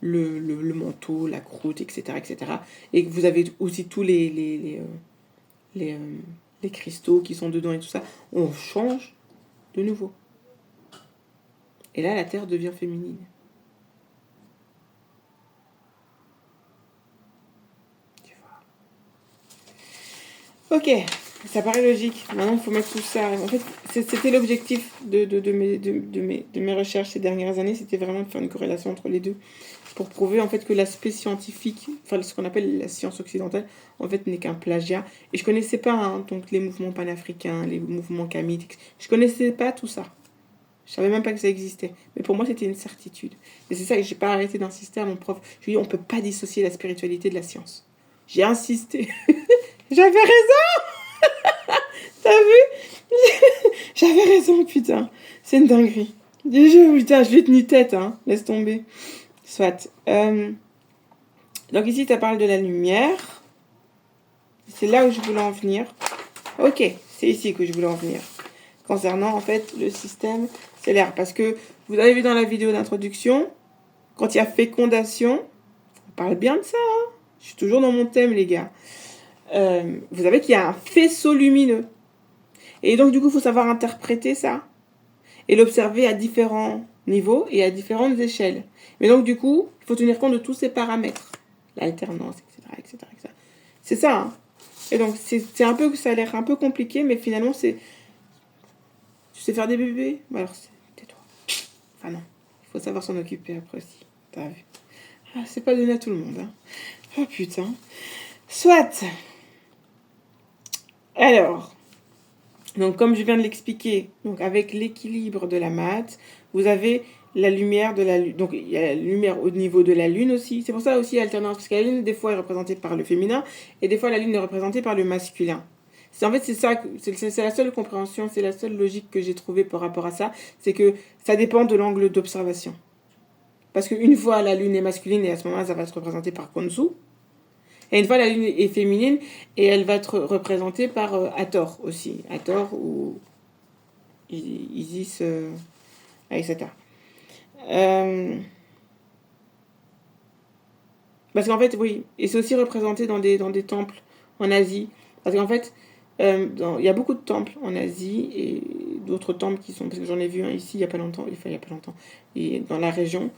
le manteau, la croûte, etc., etc., et que vous avez aussi tous les, euh, les cristaux qui sont dedans et tout ça, on change de nouveau. Et là, la Terre devient féminine. Tu vois. Ok, ça paraît logique. Maintenant, il faut mettre tout ça. En fait, c'était l'objectif de mes recherches ces dernières années. C'était vraiment de faire une corrélation entre les deux. Pour prouver en fait que l'aspect scientifique, enfin ce qu'on appelle la science occidentale, en fait n'est qu'un plagiat. Et je connaissais pas donc les mouvements panafricains, les mouvements kamites. Je connaissais pas tout ça. Je savais même pas que ça existait. Mais pour moi, c'était une certitude. Et c'est ça que j'ai pas arrêté d'insister à mon prof. Je lui ai dit, on peut pas dissocier la spiritualité de la science. J'ai insisté. J'avais raison. T'as vu? J'avais raison, putain. C'est une dinguerie. Déjà, putain, je lui ai tenu tête, hein. Laisse tomber. Soit. Donc ici, tu parles de la lumière. C'est là où je voulais en venir. Ok, c'est ici que je voulais en venir. Concernant, en fait, le système stellaire. Parce que vous avez vu dans la vidéo d'introduction, quand il y a fécondation, on parle bien de ça. Hein, je suis toujours dans mon thème, les gars. Vous savez qu'il y a un faisceau lumineux. Et donc, du coup, il faut savoir interpréter ça. Et l'observer à différents niveaux et à différentes échelles. Mais donc, du coup, il faut tenir compte de tous ces paramètres. L'alternance, etc., etc., etc. C'est ça, hein. Et donc, c'est un peu, ça a l'air un peu compliqué, mais finalement, c'est... Tu sais faire des bébés? Alors, tais-toi. Enfin, non. Il faut savoir s'en occuper après aussi. T'as vu? Ah, c'est pas donné à tout le monde, hein. Oh, putain. Soit. Alors... Donc, comme je viens de l'expliquer, donc avec l'équilibre de la maths, vous avez la lumière de la Lune. Donc, il y a la lumière au niveau de la Lune aussi. C'est pour ça aussi alternance, parce que la Lune, des fois, est représentée par le féminin, et des fois, la Lune est représentée par le masculin. En fait, c'est ça, c'est la seule compréhension, c'est la seule logique que j'ai trouvée par rapport à ça, c'est que ça dépend de l'angle d'observation. Parce qu'une fois, la Lune est masculine, et à ce moment-là, ça va être représenté par Khonsu. Et une fois, la Lune est féminine et elle va être représentée par Hathor aussi. Hathor ou Isis, etc. Parce qu'en fait, oui, et c'est aussi représenté dans des temples en Asie. Parce qu'en fait, il y a beaucoup de temples en Asie et d'autres temples qui sont... Parce que j'en ai vu un ici il n'y a pas longtemps, et dans la région.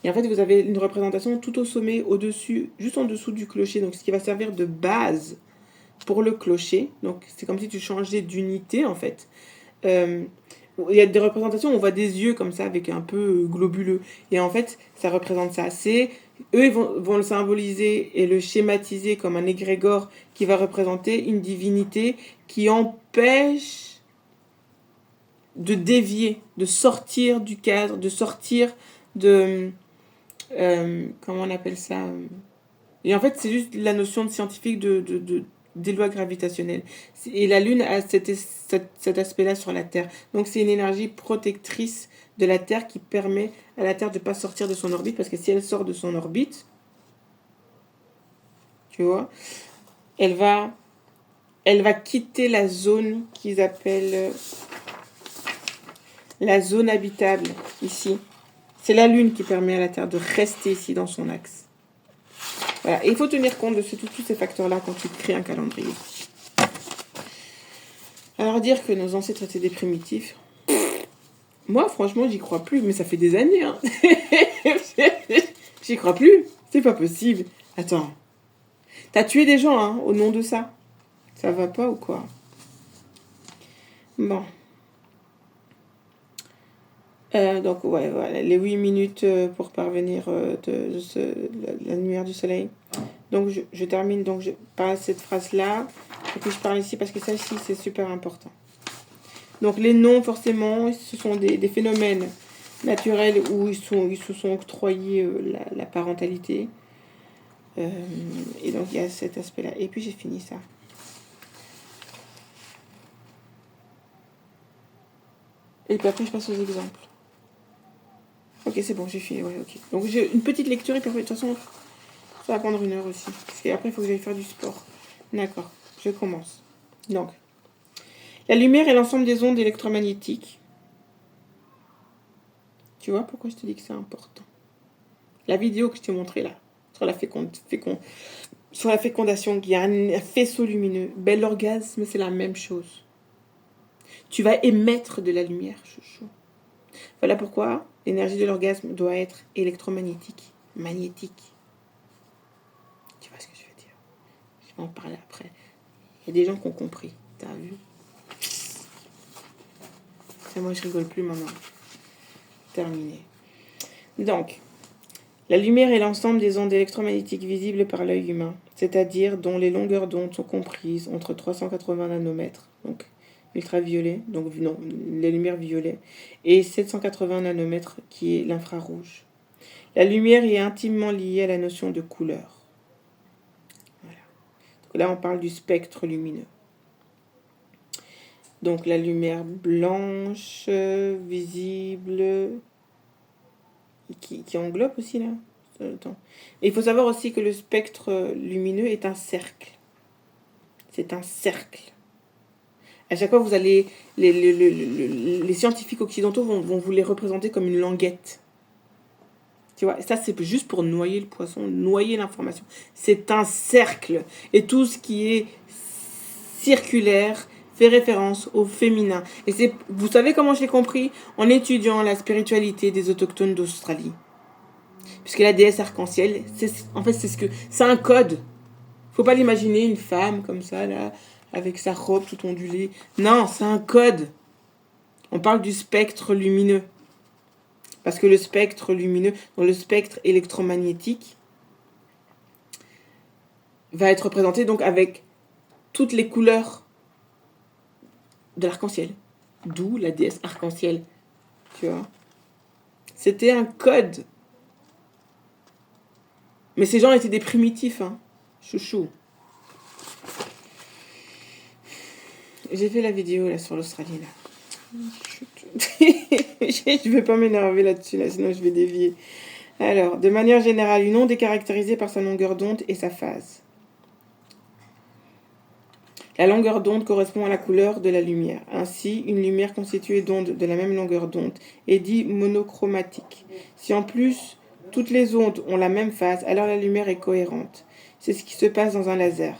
Et en fait, vous avez une représentation tout au sommet, au-dessus, juste en dessous du clocher. Donc, ce qui va servir de base pour le clocher. Donc, c'est comme si tu changeais d'unité, en fait. Il y a des représentations où on voit des yeux comme ça, avec un peu globuleux. Et en fait, ça représente ça. Eux, ils vont le symboliser et le schématiser comme un égrégore qui va représenter une divinité qui empêche de dévier, de sortir du cadre, de sortir de... comment on appelle ça? Et en fait, c'est juste la notion de scientifique des lois gravitationnelles. Et la Lune a cet aspect-là sur la Terre. Donc, c'est une énergie protectrice de la Terre qui permet à la Terre de ne pas sortir de son orbite. Parce que si elle sort de son orbite, tu vois, elle va quitter la zone qu'ils appellent la zone habitable, ici. C'est la Lune qui permet à la Terre de rester ici dans son axe. Voilà. Et il faut tenir compte de tous ces facteurs-là quand tu crées un calendrier. Alors dire que nos ancêtres étaient des primitifs, moi franchement j'y crois plus, mais ça fait des années. Hein. J'y crois plus, c'est pas possible. Attends, t'as tué des gens hein, au nom de ça. Ça va pas ou quoi? Bon. Donc ouais, voilà, les 8 minutes pour parvenir la lumière du soleil. Donc je termine donc par cette phrase-là. Et puis je parle ici parce que ça ici c'est super important. Donc les noms forcément, ce sont des phénomènes naturels où ils se sont octroyés la parentalité. Et donc il y a cet aspect-là. Et puis j'ai fini ça. Et puis après, je passe aux exemples. Ok, c'est bon, j'ai fini. Ouais, ok. Donc j'ai une petite lecture et puis après, de toute façon, ça va prendre 1 heure aussi. Parce qu'après, il faut que j'aille faire du sport. D'accord, je commence. Donc, la lumière est l'ensemble des ondes électromagnétiques. Tu vois pourquoi je te dis que c'est important? La vidéo que je t'ai montrée là, sur sur la fécondation, qui a un faisceau lumineux. Ben, l'orgasme, c'est la même chose. Tu vas émettre de la lumière, chouchou. Voilà pourquoi l'énergie de l'orgasme doit être électromagnétique, magnétique. Tu vois ce que je veux dire? Je vais en parler après. Il y a des gens qui ont compris. T'as vu? Et moi, je rigole plus maintenant. Terminé. Donc, la lumière est l'ensemble des ondes électromagnétiques visibles par l'œil humain, c'est-à-dire dont les longueurs d'onde sont comprises entre 380 nanomètres, donc ultraviolet, donc non, les lumières violettes, et 780 nanomètres, qui est l'infrarouge. La lumière est intimement liée à la notion de couleur. Voilà. Donc là, on parle du spectre lumineux. Donc la lumière blanche, visible, qui englobe aussi là. Et il faut savoir aussi que le spectre lumineux est un cercle. C'est un cercle. À chaque fois, vous allez, les scientifiques occidentaux vont vous les représenter comme une languette. Tu vois, ça c'est juste pour noyer le poisson, noyer l'information. C'est un cercle. Et tout ce qui est circulaire fait référence au féminin. Et vous savez comment je l'ai compris? En étudiant la spiritualité des autochtones d'Australie. Puisque la déesse arc-en-ciel, c'est un code. Faut pas l'imaginer une femme comme ça, là, avec sa robe tout ondulée. Non, c'est un code. On parle du spectre lumineux. Parce que le spectre lumineux, dans le spectre électromagnétique, va être représenté donc avec toutes les couleurs de l'arc-en-ciel. D'où la déesse arc-en-ciel. Tu vois? C'était un code. Mais ces gens étaient des primitifs, hein. Chouchou. J'ai fait la vidéo là sur l'Australie là. Je vais pas m'énerver là-dessus là, sinon je vais dévier. Alors, de manière générale, une onde est caractérisée par sa longueur d'onde et sa phase. La longueur d'onde correspond à la couleur de la lumière. Ainsi, une lumière constituée d'ondes de la même longueur d'onde est dite monochromatique. Si en plus toutes les ondes ont la même phase, alors la lumière est cohérente. C'est ce qui se passe dans un laser.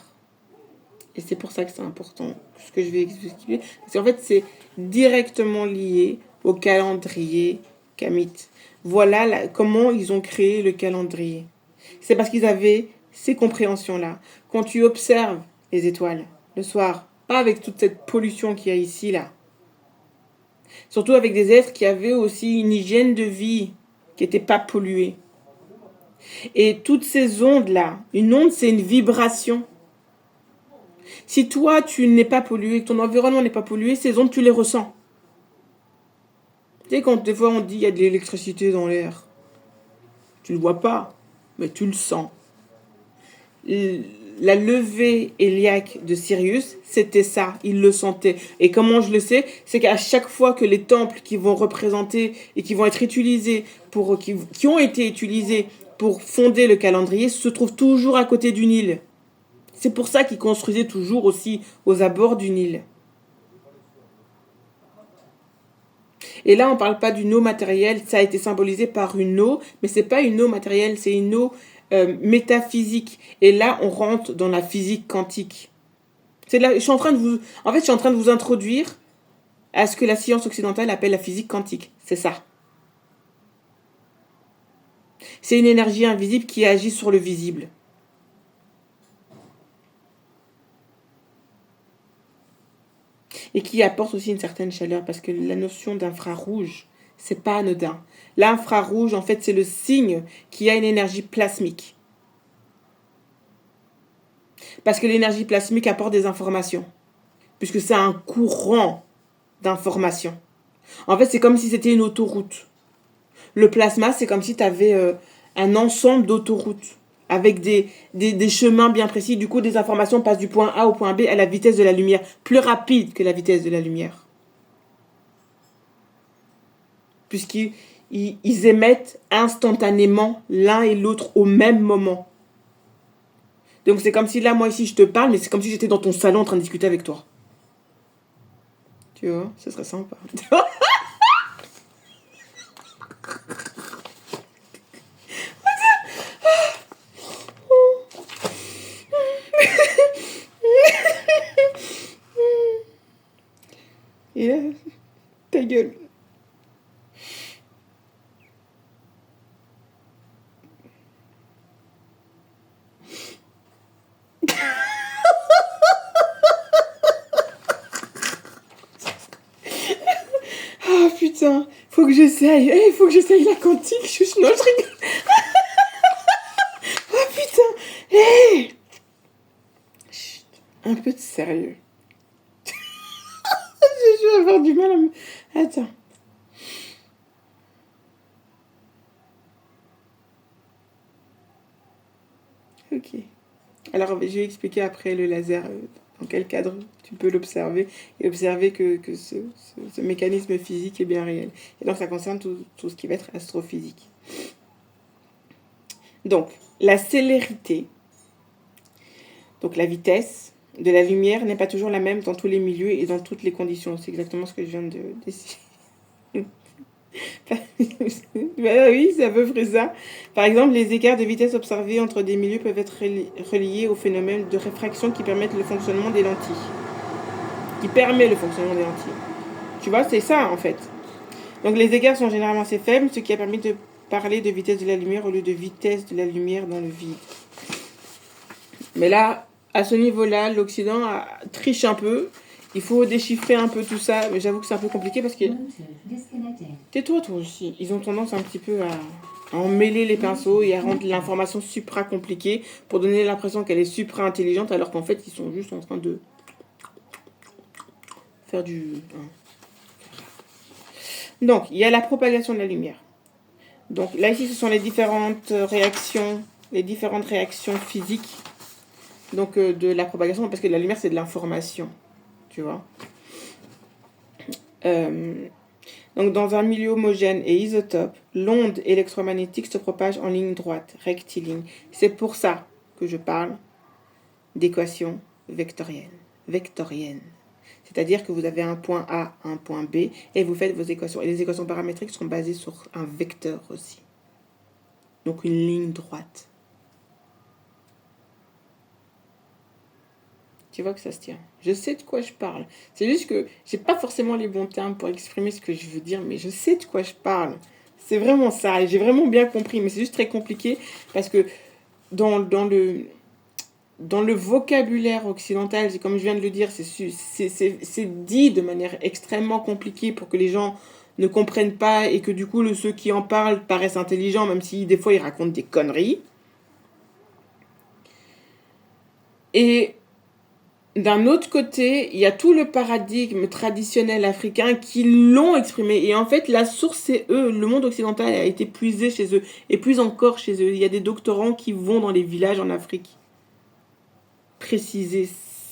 Et c'est pour ça que c'est important, ce que je vais expliquer. Parce qu'en fait, c'est directement lié au calendrier kamite. Voilà comment ils ont créé le calendrier. C'est parce qu'ils avaient ces compréhensions-là. Quand tu observes les étoiles le soir, pas avec toute cette pollution qu'il y a ici, là. Surtout avec des êtres qui avaient aussi une hygiène de vie qui n'était pas polluée. Et toutes ces ondes-là, une onde, c'est une vibration. Si toi, tu n'es pas pollué, que ton environnement n'est pas pollué, ces ondes, tu les ressens. Tu sais, quand des fois on dit qu'il y a de l'électricité dans l'air, tu ne le vois pas, mais tu le sens. La levée héliaque de Sirius, c'était ça, il le sentait. Et comment je le sais? C'est qu'à chaque fois que les temples qui vont représenter et qui vont être utilisés, qui ont été utilisés pour fonder le calendrier, se trouvent toujours à côté du Nil. C'est pour ça qu'ils construisaient toujours aussi aux abords du Nil. Et là, on ne parle pas d'une eau matérielle, ça a été symbolisé par une eau, mais ce n'est pas une eau matérielle, c'est une eau métaphysique. Et là, on rentre dans la physique quantique. Je suis en train de vous introduire à ce que la science occidentale appelle la physique quantique. C'est ça. C'est une énergie invisible qui agit sur le visible. Et qui apporte aussi une certaine chaleur, parce que la notion d'infrarouge, c'est pas anodin. L'infrarouge, en fait, c'est le signe qu'il y a une énergie plasmique. Parce que l'énergie plasmique apporte des informations, puisque c'est un courant d'informations. En fait, c'est comme si c'était une autoroute. Le plasma, c'est comme si tu avais un ensemble d'autoroutes avec des chemins bien précis. Du coup, des informations passent du point A au point B à la vitesse de la lumière, plus rapide que la vitesse de la lumière. puisqu'ils émettent instantanément l'un et l'autre au même moment. Donc c'est comme si là, moi ici, je te parle, mais c'est comme si j'étais dans ton salon en train de discuter avec toi. Tu vois, ce serait sympa. Et là, ta gueule. Ah putain, faut que j'essaye. Il faut que j'essaye la quantique. Non, je rigole. Ah putain. Chut, un peu de sérieux. Je vais avoir du mal à me... Attends. Ok. Alors, je vais expliquer après le laser, dans quel cadre tu peux l'observer et observer que ce mécanisme physique est bien réel. Et donc, ça concerne tout ce qui va être astrophysique. Donc, la célérité, donc la vitesse de la lumière n'est pas toujours la même dans tous les milieux et dans toutes les conditions. C'est exactement ce que je viens de décider. Oui, c'est à peu près ça. Par exemple, les écarts de vitesse observés entre des milieux peuvent être reliés au phénomène de réfraction qui permettent le fonctionnement des lentilles. Qui permet le fonctionnement des lentilles. Tu vois, c'est ça en fait. Donc les écarts sont généralement assez faibles, ce qui a permis de parler de vitesse de la lumière au lieu de vitesse de la lumière dans le vide. Mais là, à ce niveau-là, l'Occident triche un peu. Il faut déchiffrer un peu tout ça, mais j'avoue que c'est un peu compliqué parce que... Tais-toi toi aussi. Ils ont tendance un petit peu à emmêler les pinceaux et à rendre l'information supra compliquée pour donner l'impression qu'elle est supra intelligente alors qu'en fait ils sont juste en train de faire du... Donc, il y a la propagation de la lumière. Donc là ici ce sont les différentes réactions physiques donc de la propagation, parce que la lumière c'est de l'information. Tu vois. Donc, dans un milieu homogène et isotope, l'onde électromagnétique se propage en ligne droite, rectiligne. C'est pour ça que je parle d'équation vectorielle. C'est-à-dire que vous avez un point A, un point B, et vous faites vos équations. Et les équations paramétriques sont basées sur un vecteur aussi. Donc, une ligne droite. Tu vois que ça se tient. Je sais de quoi je parle. C'est juste que j'ai pas forcément les bons termes pour exprimer ce que je veux dire, mais je sais de quoi je parle. C'est vraiment ça. Et j'ai vraiment bien compris, mais c'est juste très compliqué parce que dans le vocabulaire occidental, comme je viens de le dire, c'est dit de manière extrêmement compliquée pour que les gens ne comprennent pas et que du coup, ceux qui en parlent paraissent intelligents, même si des fois ils racontent des conneries. Et d'un autre côté, il y a tout le paradigme traditionnel africain qui l'ont exprimé. Et en fait, la source, c'est eux. Le monde occidental a été puisé chez eux. Et plus encore chez eux. Il y a des doctorants qui vont dans les villages en Afrique préciser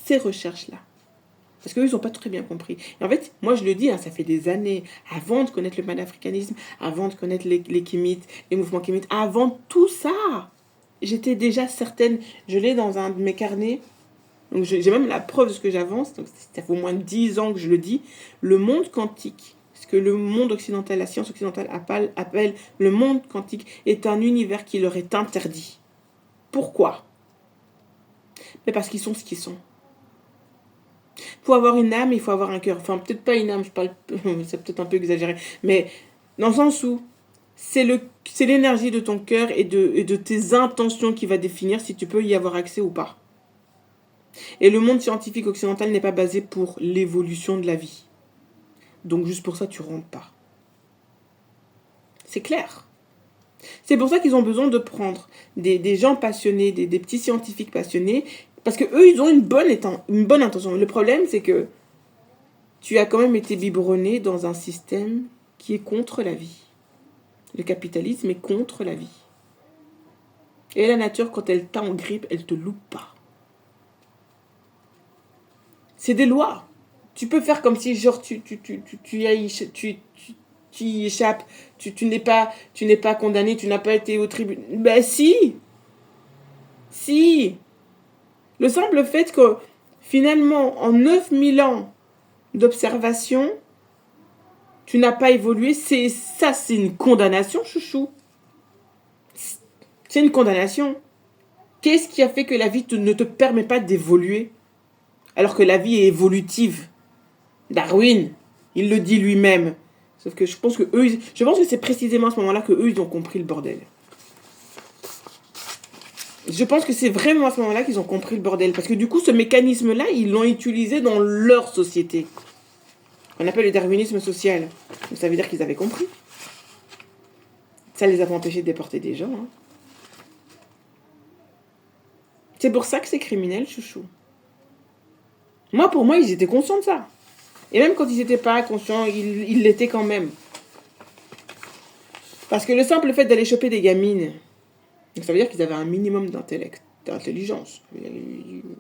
ces recherches-là. Parce qu'eux, ils n'ont pas très bien compris. Et en fait, moi, je le dis, ça fait des années, avant de connaître le panafricanisme, avant de connaître les kémites, les mouvements kémites, avant tout ça, j'étais déjà certaine, je l'ai dans un de mes carnets. Donc j'ai même la preuve de ce que j'avance, donc ça fait au moins 10 ans que je le dis, le monde quantique, ce que le monde occidental, la science occidentale appelle le monde quantique, est un univers qui leur est interdit. Pourquoi ? Mais parce qu'ils sont ce qu'ils sont. Il faut avoir une âme, il faut avoir un cœur. Enfin, peut-être pas une âme, je parle, c'est peut-être un peu exagéré, mais dans le sens où c'est l'énergie de ton cœur et de tes intentions qui va définir si tu peux y avoir accès ou pas. Et le monde scientifique occidental n'est pas basé pour l'évolution de la vie. Donc juste pour ça, tu rentres pas. C'est clair. C'est pour ça qu'ils ont besoin de prendre des gens passionnés, des petits scientifiques passionnés, parce que eux, ils ont une bonne intention. Le problème, c'est que tu as quand même été biberonné dans un système qui est contre la vie. Le capitalisme est contre la vie. Et la nature, quand elle t'a en grippe, elle te loupe pas. C'est des lois. Tu peux faire comme si, genre, tu tu y échappes, tu n'es pas condamné, tu n'as pas été au tribunal. Ben si, si. Le simple fait que finalement, en 9000 ans d'observation, tu n'as pas évolué, c'est une condamnation, chouchou. C'est une condamnation. Qu'est-ce qui a fait que la vie ne te permet pas d'évoluer alors que la vie est évolutive? Darwin, il le dit lui-même. Sauf que je pense que c'est précisément à ce moment-là que eux ils ont compris le bordel. Je pense que c'est vraiment à ce moment-là qu'ils ont compris le bordel. Parce que du coup, ce mécanisme-là, ils l'ont utilisé dans leur société. On appelle le darwinisme social. Donc ça veut dire qu'ils avaient compris. Ça les a pas empêchés de déporter des gens. Hein. C'est pour ça que c'est criminel, chouchou. Pour moi, ils étaient conscients de ça. Et même quand ils n'étaient pas conscients, ils l'étaient quand même. Parce que le simple fait d'aller choper des gamines, donc ça veut dire qu'ils avaient un minimum d'intellect, d'intelligence.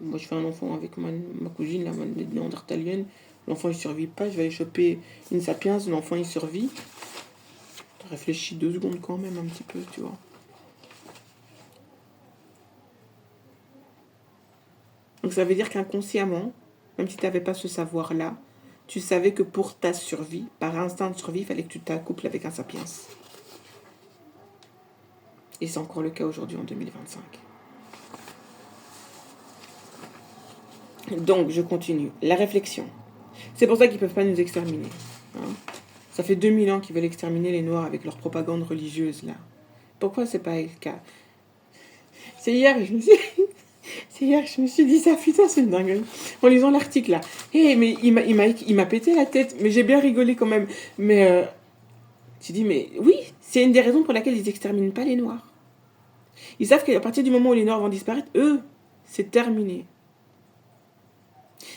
Moi, je fais un enfant avec ma cousine, la néandertalienne. L'enfant, il ne survit pas. Je vais aller choper une sapiens. L'enfant, il survit. Réfléchis 2 secondes quand même, un petit peu, tu vois. Donc ça veut dire qu'inconsciemment, même si tu n'avais pas ce savoir-là, tu savais que pour ta survie, par instinct de survie, il fallait que tu t'accouples avec un sapiens. Et c'est encore le cas aujourd'hui en 2025. Donc, je continue. La réflexion. C'est pour ça qu'ils ne peuvent pas nous exterminer. Hein. Ça fait 2000 ans qu'ils veulent exterminer les Noirs avec leur propagande religieuse, là. Pourquoi c'est pas le cas? C'est hier, je me suis dit ça, putain, c'est une dinguerie. En lisant l'article, là. Mais il m'a pété la tête. Mais j'ai bien rigolé quand même. Mais, j'ai dit, mais oui, c'est une des raisons pour laquelle ils n'exterminent pas les Noirs. Ils savent qu'à partir du moment où les Noirs vont disparaître, eux, c'est terminé.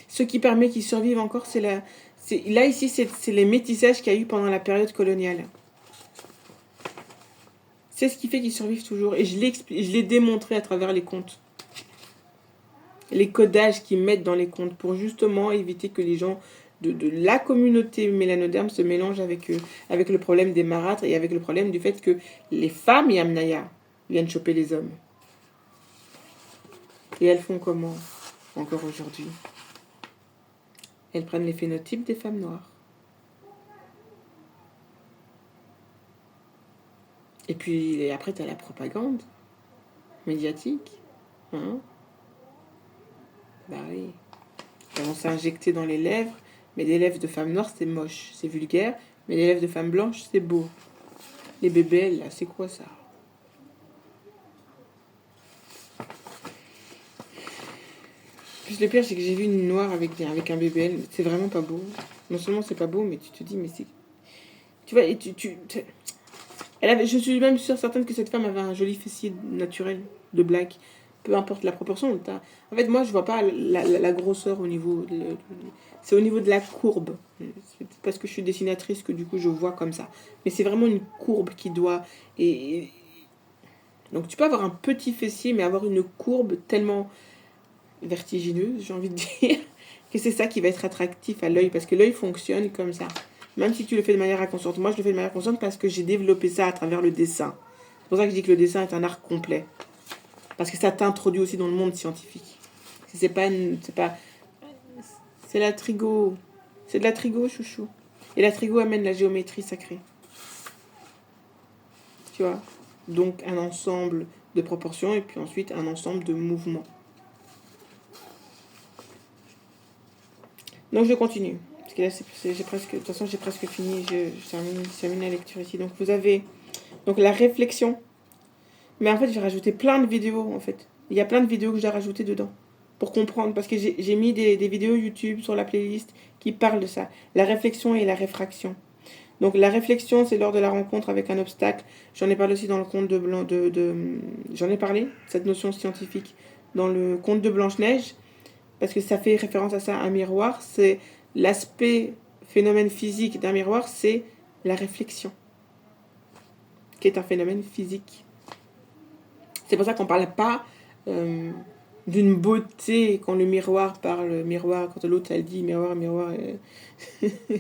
Ce qui permet qu'ils survivent encore, c'est les métissages qu'il y a eu pendant la période coloniale. C'est ce qui fait qu'ils survivent toujours. Et je l'ai démontré à travers les contes. Les codages qu'ils mettent dans les contes pour justement éviter que les gens de la communauté mélanoderme se mélangent avec eux. Avec le problème des marâtres et avec le problème du fait que les femmes Yamnaya viennent choper les hommes. Et elles font comment encore aujourd'hui? Elles prennent les phénotypes des femmes noires. Et puis après, tu as la propagande médiatique. Hein? Bah oui. On s'est injecté dans les lèvres, mais des lèvres de femmes noires, c'est moche, c'est vulgaire. Mais les lèvres de femmes blanches, c'est beau. Les bébés, là, c'est quoi ça? Plus le pire, c'est que j'ai vu une noire avec un BBL. C'est vraiment pas beau. Non seulement c'est pas beau, mais tu te dis, mais c'est... Tu vois, et je suis même sûre certaine que cette femme avait un joli fessier naturel de black. Peu importe la proportion. En fait, moi, je vois pas la grosseur au niveau... c'est au niveau de la courbe. C'est parce que je suis dessinatrice que du coup, je vois comme ça. Mais c'est vraiment une courbe qui doit... Donc, tu peux avoir un petit fessier, mais avoir une courbe tellement vertigineuse, j'ai envie de dire, que c'est ça qui va être attractif à l'œil, parce que l'œil fonctionne comme ça. Même si tu le fais de manière inconsciente. Moi, je le fais de manière consciente parce que j'ai développé ça à travers le dessin. C'est pour ça que je dis que le dessin est un art complet. Parce que ça t'introduit aussi dans le monde scientifique. C'est la trigo. C'est de la trigo, chouchou. Et la trigo amène la géométrie sacrée. Tu vois? Donc, un ensemble de proportions et puis ensuite un ensemble de mouvements. Donc, je continue. Parce que là, de toute façon, j'ai presque fini. Je termine la lecture ici. Donc, vous avez la réflexion. Mais en fait, j'ai rajouté plein de vidéos, en fait. Il y a plein de vidéos que j'ai rajoutées dedans. Pour comprendre. Parce que j'ai mis des vidéos YouTube sur la playlist qui parlent de ça. La réflexion et la réfraction. Donc, la réflexion, c'est lors de la rencontre avec un obstacle. J'en ai parlé aussi dans le conte de j'en ai parlé, cette notion scientifique, dans le conte de Blanche-Neige. Parce que ça fait référence à ça, un miroir. C'est l'aspect phénomène physique d'un miroir, c'est la réflexion. Qui est un phénomène physique. C'est pour ça qu'on ne parle pas d'une beauté quand le miroir parle. Miroir, quand l'autre elle dit miroir, miroir,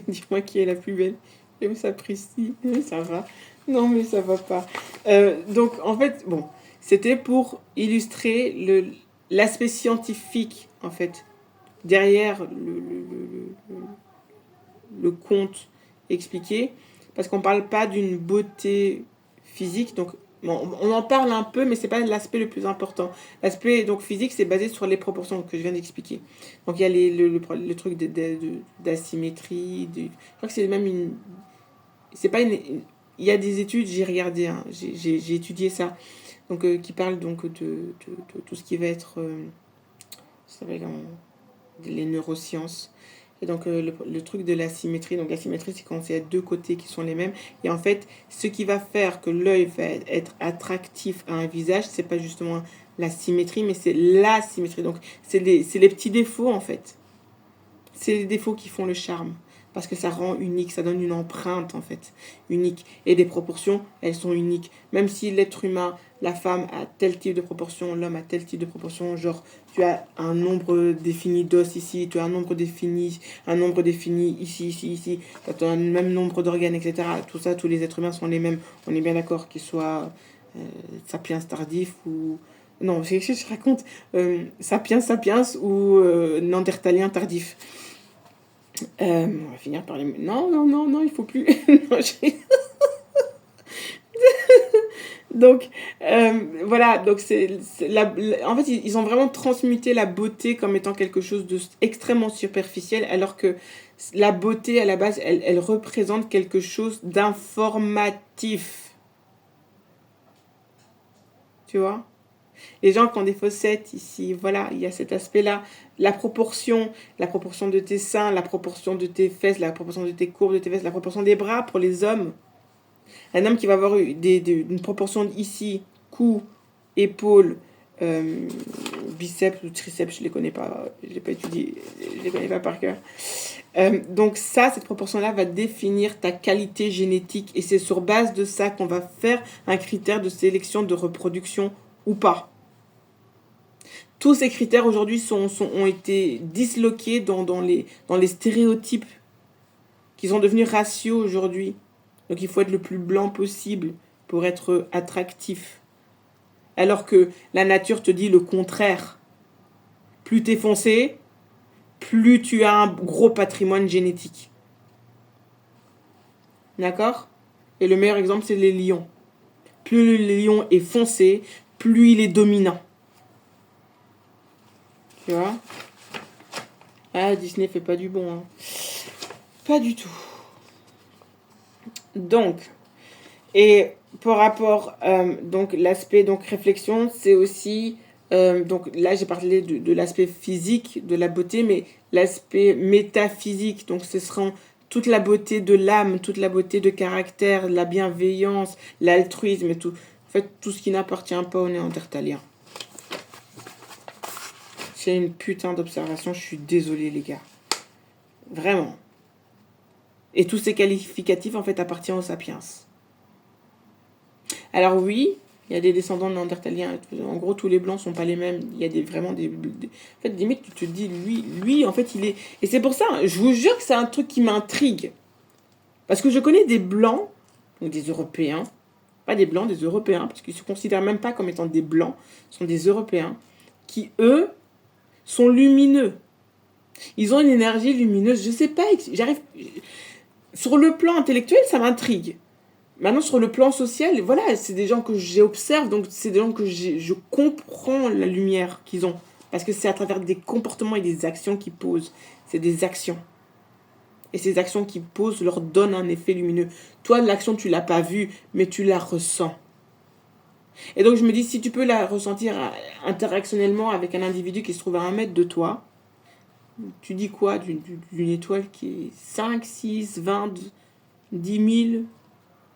dis-moi qui est la plus belle. J'aime ça précis. Mais ça va. Non, mais ça va pas. Donc, en fait, bon, c'était pour illustrer l'aspect scientifique, en fait, derrière le conte expliqué. Parce qu'on parle pas d'une beauté physique. Donc, bon, on en parle un peu, mais c'est pas l'aspect le plus important. L'aspect donc physique, c'est basé sur les proportions que je viens d'expliquer. Donc, il y a le truc d'asymétrie. Je crois que c'est même une. C'est pas une. Il y a des études, j'ai regardé, hein, j'ai étudié ça, donc qui parlent donc de tout ce qui va être, ça s'appelle les neurosciences. Et donc le truc de la symétrie, donc la symétrie c'est quand il y a deux côtés qui sont les mêmes. Et en fait, ce qui va faire que l'œil va être attractif à un visage, c'est pas justement la symétrie, mais c'est la symétrie. Donc c'est les petits défauts en fait. C'est les défauts qui font le charme. Parce que ça rend unique, ça donne une empreinte en fait, unique. Et des proportions, elles sont uniques. Même si l'être humain, la femme a tel type de proportion, l'homme a tel type de proportion, genre tu as un nombre défini d'os ici, tu as un nombre défini ici, ici, ici, tu as un même nombre d'organes, etc. Tout ça, tous les êtres humains sont les mêmes. On est bien d'accord qu'ils soient sapiens tardifs ou... Non, je raconte sapiens ou néandertalien tardif. On va finir par les... Non, non, non, non, il faut plus. Non, donc, voilà. Donc, en fait, ils ont vraiment transmuté la beauté comme étant quelque chose d'extrêmement superficiel, alors que la beauté, à la base, elle représente quelque chose d'informatif. Tu vois? Les gens qui ont des fossettes ici, voilà, il y a cet aspect-là. La proportion de tes seins, la proportion de tes fesses, la proportion de tes courbes de tes fesses, la proportion des bras pour les hommes. Un homme qui va avoir une proportion ici, cou, épaule, biceps ou triceps, je les connais pas, je l'ai pas étudié, je les connais pas par cœur. Donc ça, cette proportion-là va définir ta qualité génétique et c'est sur base de ça qu'on va faire un critère de sélection de reproduction ou pas. Tous ces critères aujourd'hui ont été disloqués dans les stéréotypes qui sont devenus raciaux aujourd'hui. Donc il faut être le plus blanc possible pour être attractif. Alors que la nature te dit le contraire. Plus t'es foncé, plus tu as un gros patrimoine génétique. D'accord? Et le meilleur exemple, c'est les lions. Plus le lion est foncé, plus il est dominant. Tu vois? Ah, Disney fait pas du bon. Hein. Pas du tout. Donc, et par rapport, donc l'aspect donc réflexion, c'est aussi, donc là j'ai parlé de l'aspect physique, de la beauté, mais l'aspect métaphysique, donc ce sera toute la beauté de l'âme, toute la beauté de caractère, la bienveillance, l'altruisme et tout. En fait, tout ce qui n'appartient pas aux Néandertaliens. C'est une putain d'observation, je suis désolée les gars. Vraiment. Et tous ces qualificatifs, en fait, appartiennent aux sapiens. Alors oui, il y a des descendants de Néandertaliens. En gros, tous les blancs sont pas les mêmes. Il y a vraiment en fait, des mecs, tu te dis, lui, en fait, il est... Et c'est pour ça, je vous jure que c'est un truc qui m'intrigue. Parce que je connais des blancs, ou des Européens, pas des blancs, des Européens, parce qu'ils se considèrent même pas comme étant des blancs, ce sont des Européens, qui, eux, sont lumineux. Ils ont une énergie lumineuse. Je sais pas, j'arrive... Sur le plan intellectuel, ça m'intrigue. Maintenant, sur le plan social, voilà, c'est des gens que j'observe, donc c'est des gens que je comprends la lumière qu'ils ont. Parce que c'est à travers des comportements et des actions qu'ils posent. C'est des actions. Et ces actions qu'ils posent leur donnent un effet lumineux. Toi, l'action, tu l'as pas vue, mais tu la ressens. Et donc, je me dis, si tu peux la ressentir interactionnellement avec un individu qui se trouve à 1 mètre de toi, tu dis quoi d'une étoile qui est 5, 6, 20, 10 000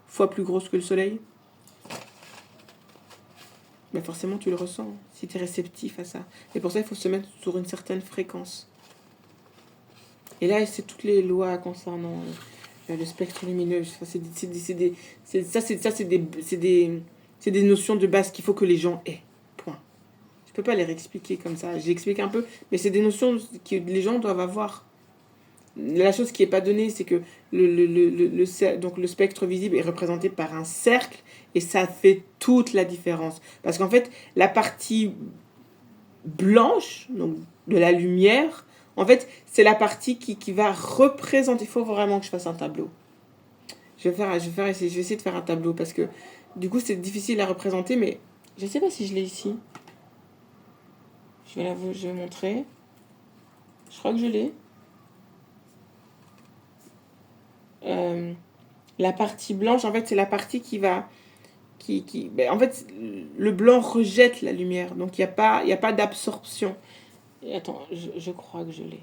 fois plus grosse que le soleil? Mais forcément, tu le ressens si tu es réceptif à ça. Et pour ça, il faut se mettre sur une certaine fréquence. Et là, c'est toutes les lois concernant le spectre lumineux. C'est des notions de base qu'il faut que les gens aient. Point. Je peux pas les réexpliquer comme ça. J'explique un peu, mais c'est des notions que les gens doivent avoir. la chose qui n'est pas donnée, c'est que donc le spectre visible est représenté par un cercle et ça fait toute la différence. Parce qu'en fait, la partie blanche, donc de la lumière, en fait, c'est la partie qui va représenter. Il faut vraiment que je fasse un tableau. Je vais essayer de faire un tableau parce que du coup, c'est difficile à représenter, mais je ne sais pas si je l'ai ici. Je vais montrer. Je crois que je l'ai. La partie blanche, en fait, c'est la partie qui va... ben, en fait, le blanc rejette la lumière. Donc, il n'y a pas d'absorption. Et attends, je crois que je l'ai.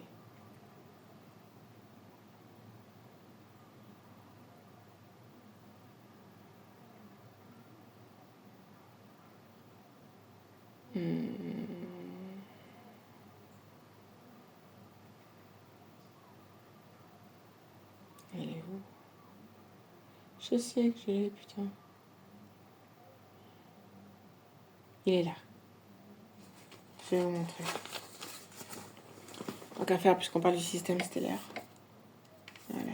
Elle est où? Je sais que je l'ai, putain. Il est là. Je vais vous montrer. Tant qu'à faire, puisqu'on parle du système stellaire. Voilà.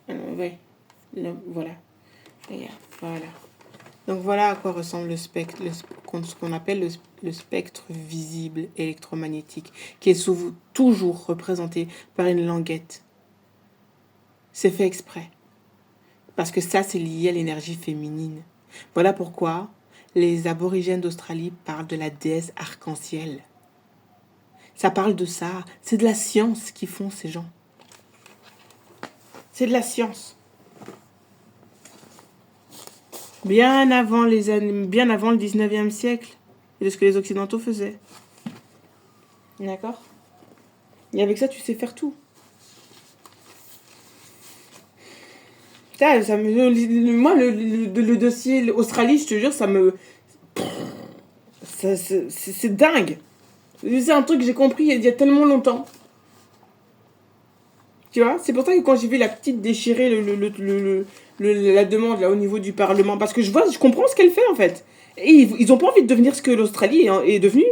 Oui. Voilà. Regarde. Voilà. Donc voilà à quoi ressemble le spectre, ce qu'on appelle le spectre visible électromagnétique, qui est toujours représenté par une languette. C'est fait exprès. Parce que ça, c'est lié à l'énergie féminine. Voilà pourquoi les aborigènes d'Australie parlent de la déesse arc-en-ciel. Ça parle de ça. C'est de la science qu'ils font, ces gens. C'est de la science. Bien avant le 19e siècle et de ce que les Occidentaux faisaient. D'accord? Et avec ça, tu sais faire tout. Putain, moi, le dossier Australie, je te jure, c'est dingue. C'est un truc que j'ai compris il y a tellement longtemps. Tu vois? C'est pour ça que quand j'ai vu la petite déchirer la demande là au niveau du Parlement, parce que je comprends ce qu'elle fait en fait. Et ils ont pas envie de devenir ce que l'Australie est devenue.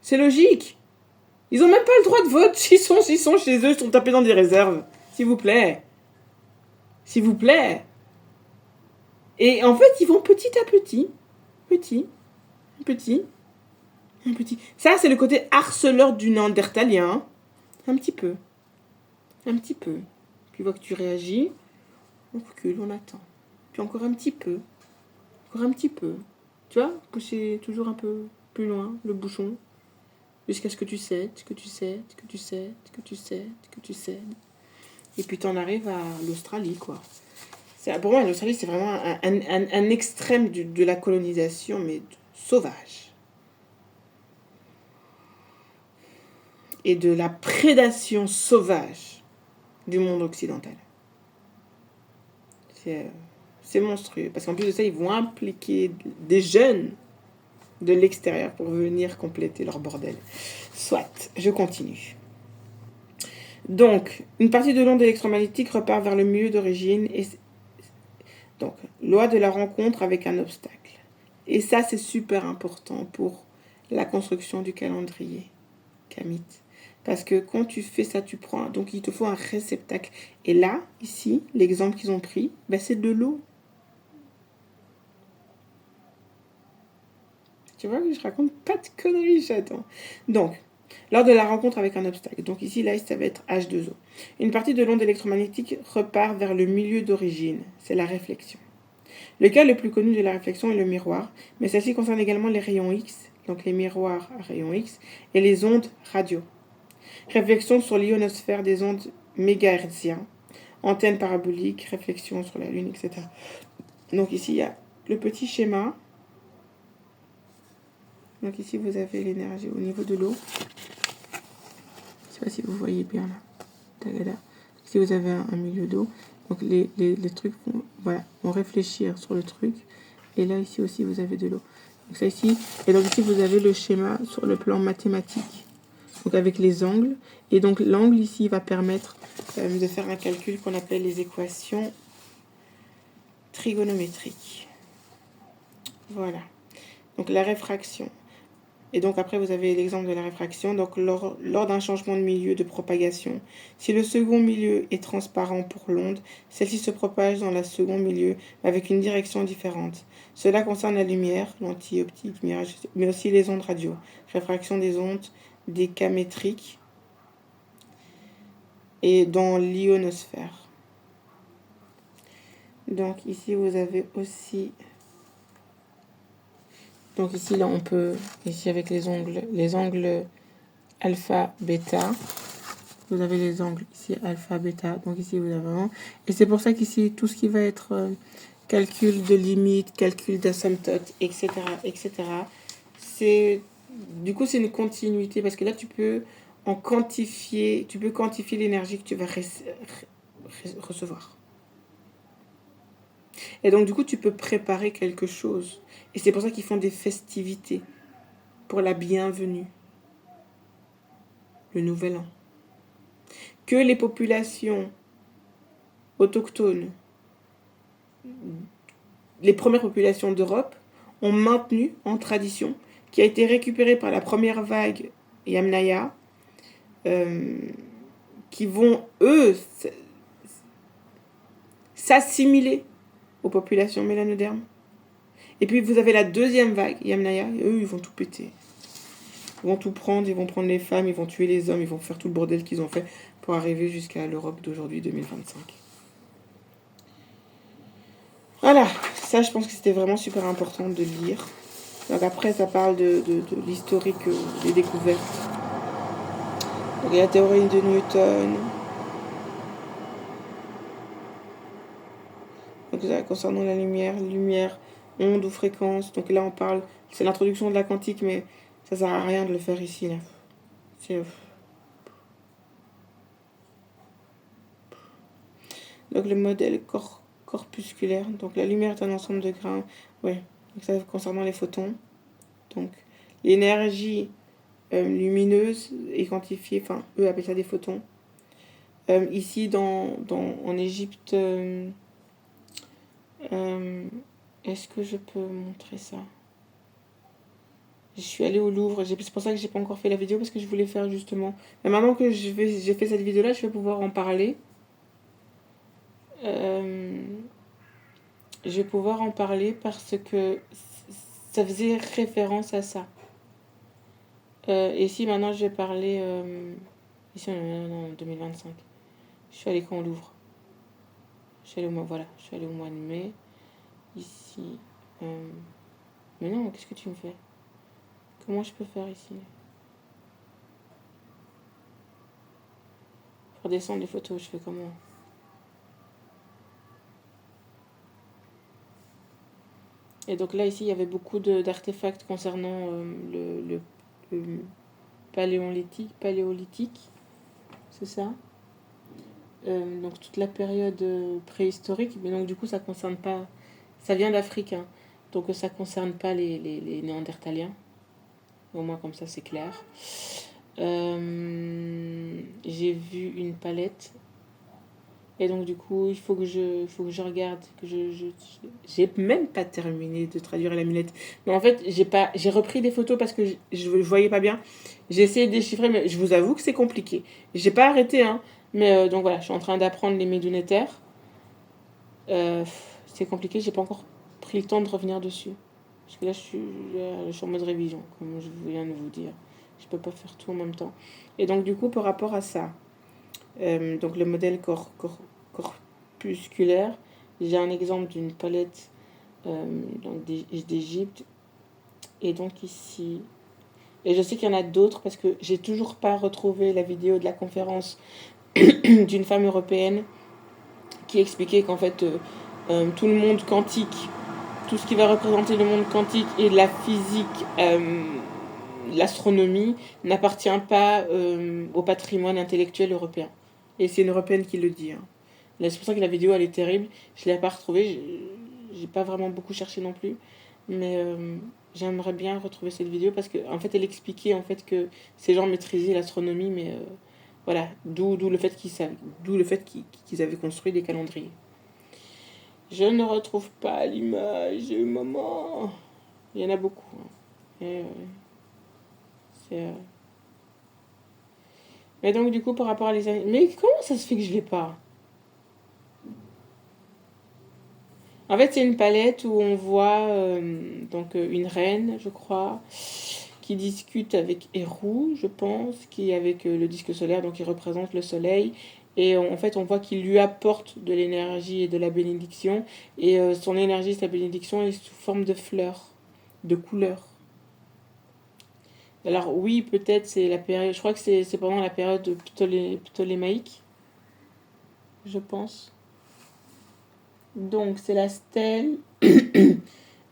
C'est logique. Ils ont même pas le droit de vote. S'ils sont chez eux, ils sont tapés dans des réserves. S'il vous plaît. S'il vous plaît. Et en fait, ils vont petit à petit. Petit. Ça, c'est le côté harceleur du Néandertalien. Un petit peu. Puis, voit que tu réagis. On recule, on attend. Puis encore un petit peu. Tu vois, pousser toujours un peu plus loin le bouchon. Jusqu'à ce que tu cèdes. Et puis t'en arrives à l'Australie, quoi. Pour moi, l'Australie, c'est vraiment un extrême de la colonisation, mais sauvage. Et de la prédation sauvage du monde occidental. C'est monstrueux. Parce qu'en plus de ça, ils vont impliquer des jeunes de l'extérieur pour venir compléter leur bordel. Soit, je continue. Donc, une partie de l'onde électromagnétique repart vers le milieu d'origine. Donc, loi de la rencontre avec un obstacle. Et ça, c'est super important pour la construction du calendrier kamite. Parce que quand tu fais ça, tu prends... Donc, il te faut un réceptacle. Et là, ici, l'exemple qu'ils ont pris, c'est de l'eau. Tu vois, je raconte pas de conneries, j'attends. Donc, lors de la rencontre avec un obstacle. Donc ici, là, ça va être H2O. Une partie de l'onde électromagnétique repart vers le milieu d'origine. C'est la réflexion. Le cas le plus connu de la réflexion est le miroir, mais celle-ci concerne également les rayons X, donc les miroirs à rayons X, et les ondes radio. Réflexion sur l'ionosphère des ondes mégahertziennes, antenne parabolique, réflexion sur la Lune, etc. Donc ici, il y a le petit schéma. Donc ici, vous avez l'énergie au niveau de l'eau. Je ne sais pas si vous voyez bien là. Ici, vous avez un milieu d'eau. Donc les trucs vont réfléchir sur le truc. Et là, ici aussi, vous avez de l'eau. Donc ça ici. Et donc ici, vous avez le schéma sur le plan mathématique. Donc avec les angles. Et donc l'angle ici va permettre de faire un calcul qu'on appelle les équations trigonométriques. Voilà. Donc la réfraction. Et donc après, vous avez l'exemple de la réfraction. Donc lors d'un changement de milieu de propagation, si le second milieu est transparent pour l'onde, celle-ci se propage dans le second milieu avec une direction différente. Cela concerne la lumière, lentille optique, mirage, mais aussi les ondes radio. Réfraction des ondes décamétriques et dans l'ionosphère. Donc ici, vous avez aussi... Donc ici, là, on peut, ici avec les angles alpha, bêta. Vous avez les angles ici, alpha, bêta. Donc ici, vous avez vraiment... Et c'est pour ça qu'ici, tout ce qui va être calcul de limite, calcul d'asymptote, etc., etc., c'est... Du coup, c'est une continuité parce que là, tu peux quantifier l'énergie que tu vas recevoir. Et donc, du coup, tu peux préparer quelque chose. Et c'est pour ça qu'ils font des festivités pour la bienvenue, le nouvel an. Que les populations autochtones, les premières populations d'Europe, ont maintenu en tradition, qui a été récupérée par la première vague Yamnaya, qui vont, eux, s'assimiler aux populations mélanodermes. Et puis vous avez la deuxième vague, Yamnaya, et eux, ils vont tout péter. Ils vont tout prendre, ils vont prendre les femmes, ils vont tuer les hommes, ils vont faire tout le bordel qu'ils ont fait pour arriver jusqu'à l'Europe d'aujourd'hui, 2025. Voilà, ça je pense que c'était vraiment super important de lire. Donc après, ça parle de l'historique des découvertes. Donc il y a la théorie de Newton. Donc ça, concernant la lumière, onde ou fréquence. Donc là on parle, c'est l'introduction de la quantique, mais ça sert à rien de le faire ici là. C'est... Donc le modèle corpusculaire. Donc la lumière est un ensemble de grains. Ouais. Donc ça concernant les photons. Donc l'énergie lumineuse est quantifiée. Enfin, eux appellent ça des photons. Ici en Égypte, est-ce que je peux montrer ça? Je suis allée au Louvre. C'est pour ça que j'ai pas encore fait la vidéo parce que je voulais faire justement. Mais maintenant que j'ai fait cette vidéo là, je vais pouvoir en parler. Je vais pouvoir en parler parce que ça faisait référence à ça. Et si maintenant je vais parler... ici on est en 2025. Je suis allée quand au Louvre. Je suis allée au mois de mai. Ici... mais non, qu'est-ce que tu me fais? Comment je peux faire ici? Pour descendre les photos, je fais comment? Et donc là, ici, il y avait beaucoup d'artefacts concernant le paléolithique, c'est ça. Donc toute la période préhistorique, mais donc du coup, ça concerne pas... Ça vient d'Afrique, hein, donc ça concerne pas les Néandertaliens. Au moins, comme ça, c'est clair. J'ai vu une palette. Et donc du coup, il faut que je regarde, j'ai même pas terminé de traduire la minette. Mais en fait, j'ai repris des photos parce que je voyais pas bien. J'ai essayé de déchiffrer, mais je vous avoue que c'est compliqué. J'ai pas arrêté, hein. Mais donc voilà, je suis en train d'apprendre les médunétaires. C'est compliqué, j'ai pas encore pris le temps de revenir dessus. Parce que là, je suis en mode révision, comme je viens de vous dire. Je peux pas faire tout en même temps. Et donc du coup, par rapport à ça, donc le modèle corpusculaire, j'ai un exemple d'une palette d'Égypte. Et donc ici... Et je sais qu'il y en a d'autres parce que j'ai toujours pas retrouvé la vidéo de la conférence d'une femme européenne qui expliquait qu'en fait tout le monde quantique, tout ce qui va représenter le monde quantique et la physique, l'astronomie, n'appartient pas au patrimoine intellectuel européen. Et c'est une européenne qui le dit. Hein. C'est pour ça que la vidéo elle est terrible. Je ne l'ai pas retrouvée. J'ai pas vraiment beaucoup cherché non plus. Mais j'aimerais bien retrouver cette vidéo parce qu'en fait elle expliquait en fait que ces gens maîtrisaient l'astronomie, mais voilà, d'où le fait qu'ils avaient construit des calendriers. Je ne retrouve pas l'image, maman. Il y en a beaucoup. Hein. C'est, Mais donc, du coup, par rapport à les... Mais comment ça se fait que je l'ai pas? En fait, c'est une palette où on voit une reine, je crois, qui discute avec Héroux, je pense, qui est avec le disque solaire, donc il représente le soleil. Et en fait, on voit qu'il lui apporte de l'énergie et de la bénédiction. Et son énergie, sa bénédiction, est sous forme de fleurs, de couleurs. Alors oui, peut-être c'est la période, je crois que c'est pendant la période ptolémaïque, je pense. Donc c'est la stèle,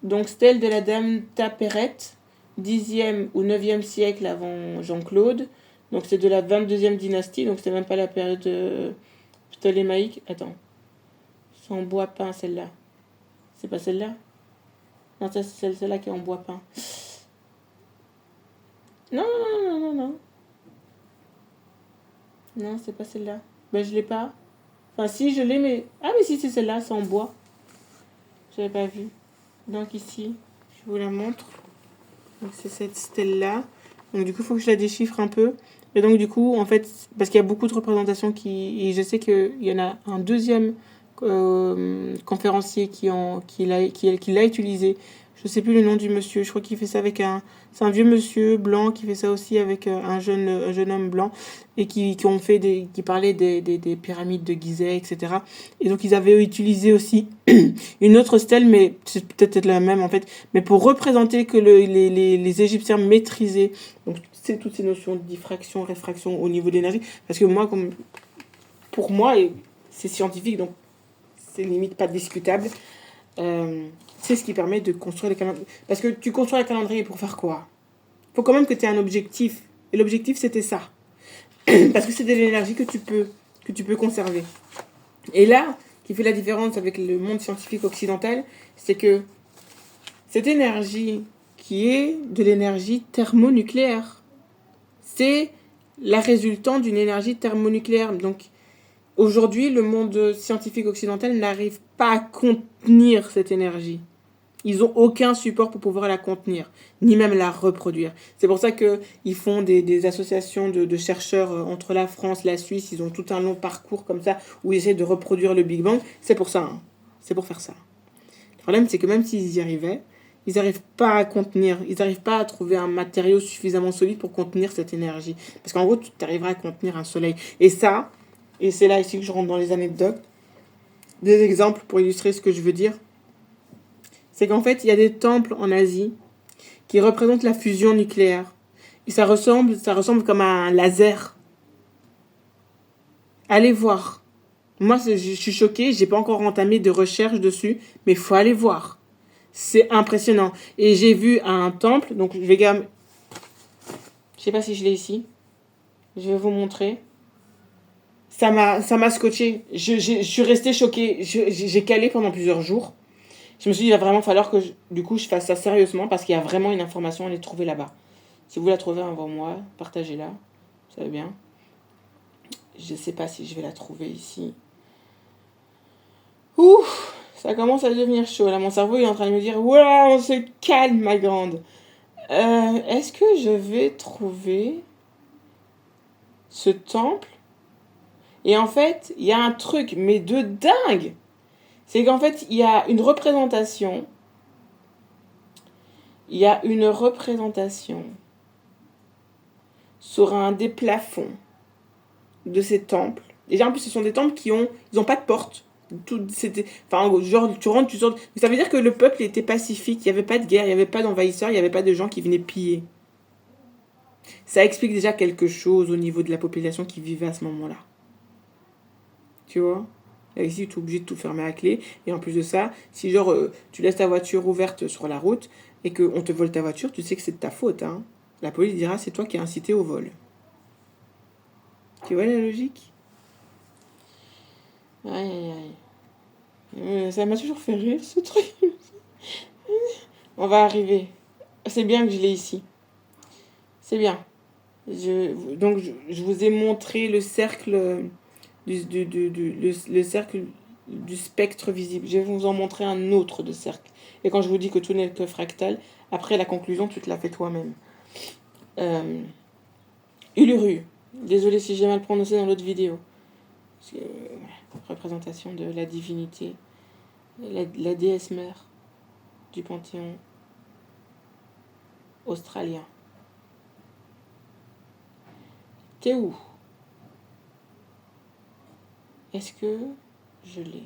donc stèle de la dame Tapérette, 10e ou 9e siècle avant Jean-Claude. Donc c'est de la 22e dynastie, donc c'est même pas la période ptolémaïque. Attends, c'est en bois peint celle-là. C'est pas celle-là? Non, c'est celle-là qui est en bois peint. Non, non, non, non, non. Non, c'est pas celle-là. Ben je l'ai pas. Enfin si, je l'ai, mais... Ah mais si, c'est celle-là, c'est en bois. J'avais pas vu. Donc ici, je vous la montre. Donc c'est cette stèle-là. Donc du coup, il faut que je la déchiffre un peu. Et donc du coup, en fait, parce qu'il y a beaucoup de représentations qui... Et je sais qu'il y en a un deuxième conférencier qui l'a utilisé. Je sais plus le nom du monsieur. Je crois qu'il fait ça avec un... C'est un vieux monsieur blanc qui fait ça aussi avec un jeune homme blanc. Et qui parlait des pyramides de Gizeh, etc. Et donc ils avaient utilisé aussi une autre stèle, mais c'est peut-être la même en fait, mais pour représenter que les Égyptiens maîtrisaient donc toutes ces notions de diffraction, réfraction au niveau de l'énergie. Parce que moi, pour moi, c'est scientifique, donc c'est limite pas discutable. C'est ce qui permet de construire les calendriers. Parce que tu construis un calendrier pour faire quoi? Il faut quand même que tu aies un objectif. Et l'objectif, c'était ça. Parce que c'est de l'énergie que tu peux conserver. Et là, qui fait la différence avec le monde scientifique occidental, c'est que cette énergie qui est de l'énergie thermonucléaire, c'est la résultante d'une énergie thermonucléaire. Donc aujourd'hui, le monde scientifique occidental n'arrive pas à contenir cette énergie. Ils n'ont aucun support pour pouvoir la contenir, ni même la reproduire. C'est pour ça qu'ils font des associations de chercheurs entre la France, la Suisse. Ils ont tout un long parcours comme ça où ils essaient de reproduire le Big Bang. C'est pour ça. Hein. C'est pour faire ça. Le problème, c'est que même s'ils y arrivaient, ils n'arrivent pas à contenir. Ils n'arrivent pas à trouver un matériau suffisamment solide pour contenir cette énergie. Parce qu'en gros, tu arriveras à contenir un soleil. Et ça, et c'est là ici que je rentre dans les anecdotes, des exemples pour illustrer ce que je veux dire. C'est qu'en fait, il y a des temples en Asie qui représentent la fusion nucléaire. Et ça ressemble comme à un laser. Allez voir. Moi, je suis choquée, j'ai pas encore entamé de recherche dessus, mais il faut aller voir. C'est impressionnant. Et j'ai vu un temple, donc je vais... Je sais pas si je l'ai ici. Je vais vous montrer. Ça m'a scotché. Je suis restée choquée. J'ai calé pendant plusieurs jours. Je me suis dit, il va vraiment falloir que je fasse ça sérieusement parce qu'il y a vraiment une information à aller trouver là-bas. Si vous la trouvez avant moi, partagez-la. Vous savez bien. Je ne sais pas si je vais la trouver ici. Ouh, ça commence à devenir chaud. Là, mon cerveau est en train de me dire, ouais, on se calme, ma grande. Est-ce que je vais trouver ce temple? Et en fait, il y a un truc, mais de dingue. C'est qu'en fait, il y a une représentation. Il y a une représentation sur un des plafonds de ces temples. Déjà, en plus, ce sont des temples ils ont pas de porte. Genre, tu rentres, tu sors. Ça veut dire que le peuple était pacifique. Il n'y avait pas de guerre, il n'y avait pas d'envahisseurs, il n'y avait pas de gens qui venaient piller. Ça explique déjà quelque chose au niveau de la population qui vivait à ce moment-là. Tu vois? Là, ici, tu es obligé de tout fermer à clé. Et en plus de ça, si genre tu laisses ta voiture ouverte sur la route et qu'on te vole ta voiture, tu sais que c'est de ta faute. Hein. La police dira c'est toi qui as incité au vol. Tu vois la logique? Aïe, aïe, aïe. Ça m'a toujours fait rire, ce truc. On va arriver. C'est bien que je l'ai ici. C'est bien. Donc, je vous ai montré le cercle, le cercle du spectre visible. Je vais vous en montrer un autre de cercle. Et quand je vous dis que tout n'est que fractal, après la conclusion, tu te la fais toi-même. Uluru. Désolé si j'ai mal prononcé dans l'autre vidéo. Représentation de la divinité. La déesse mère du panthéon australien. T'es où? Est-ce que je l'ai?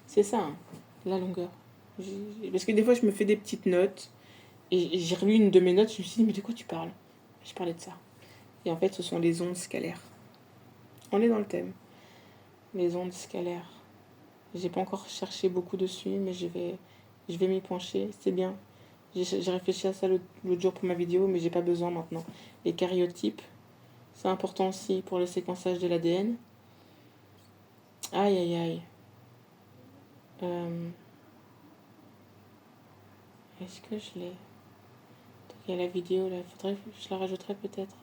C'est ça, hein, la longueur. Parce que des fois, je me fais des petites notes. Et j'ai relu une de mes notes, je me suis dit, mais de quoi tu parles? Je parlais de ça. Et en fait, ce sont les ondes scalaires. On est dans le thème. Les ondes scalaires. J'ai pas encore cherché beaucoup dessus, mais je vais m'y pencher. C'est bien. J'ai réfléchi à ça l'autre jour pour ma vidéo, mais j'ai pas besoin maintenant. Les karyotypes, c'est important aussi pour le séquençage de l'ADN. Aïe, aïe, aïe. Est-ce que je l'ai? Il y a la vidéo là, je la rajouterai peut-être.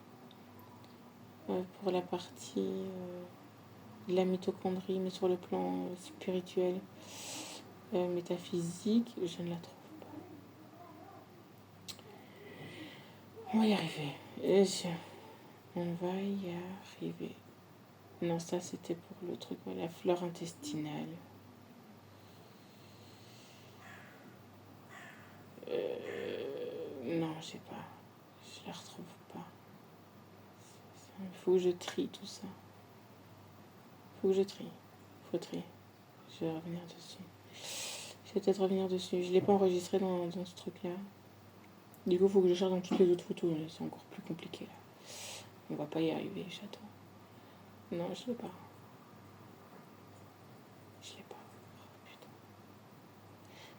Pour la partie de la mitochondrie, mais sur le plan spirituel, métaphysique, je ne la trouve pas. On va y arriver. On va y arriver. Non, ça c'était pour le truc, la flore intestinale. Non, je sais pas. Je la retrouve pas. Il faut que je trie tout ça. Faut trier. Je vais revenir dessus. Je vais peut-être revenir dessus. Je l'ai pas enregistré dans ce truc-là. Du coup, il faut que je cherche dans toutes les autres photos. C'est encore plus compliqué là. On va pas y arriver, j'attends. Non, je l'ai pas. Putain.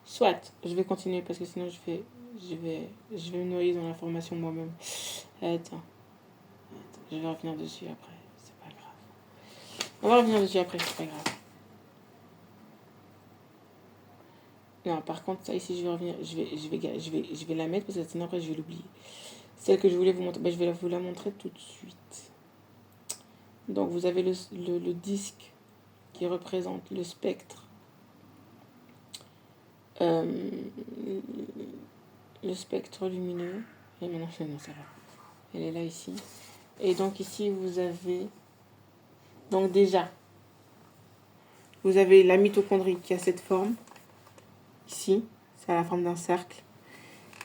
Soit, je vais continuer parce que sinon je vais me noyer dans l'information moi-même. Attends. Je vais revenir dessus après. C'est pas grave. On va revenir dessus après, c'est pas grave. Non, par contre, ça ici, je vais revenir. Je vais la mettre parce que sinon après, je vais l'oublier. Celle que je voulais vous montrer, je vais vous la montrer tout de suite. Donc, vous avez le disque qui représente le spectre. Le spectre lumineux. Et maintenant, non, ça va. Elle est là ici. Et donc ici, vous avez... Donc déjà, vous avez la mitochondrie qui a cette forme. Ici, c'est à la forme d'un cercle.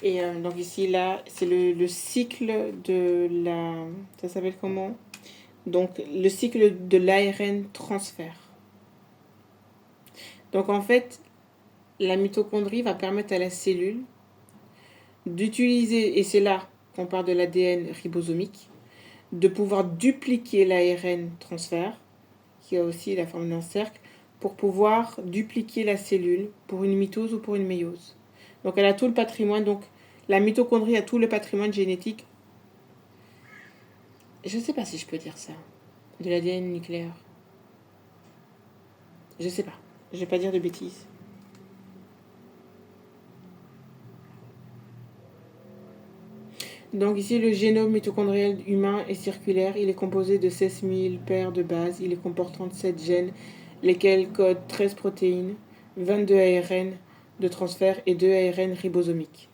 Et donc ici, là, c'est le cycle de la... Ça s'appelle comment? Donc, le cycle de l'ARN transfert. Donc en fait, la mitochondrie va permettre à la cellule d'utiliser, et c'est là qu'on parle de l'ADN ribosomique, de pouvoir dupliquer l'ARN transfert, qui a aussi la forme d'un cercle, pour pouvoir dupliquer la cellule pour une mitose ou pour une méiose. Donc elle a tout le patrimoine, donc la mitochondrie a tout le patrimoine génétique. Je ne sais pas si je peux dire ça, de l'ADN nucléaire. Je ne sais pas, je ne vais pas dire de bêtises. Donc ici, le génome mitochondrial humain est circulaire. Il est composé de 16 000 paires de bases. Il est comportant de 7 gènes, lesquels codent 13 protéines, 22 ARN de transfert et 2 ARN ribosomiques.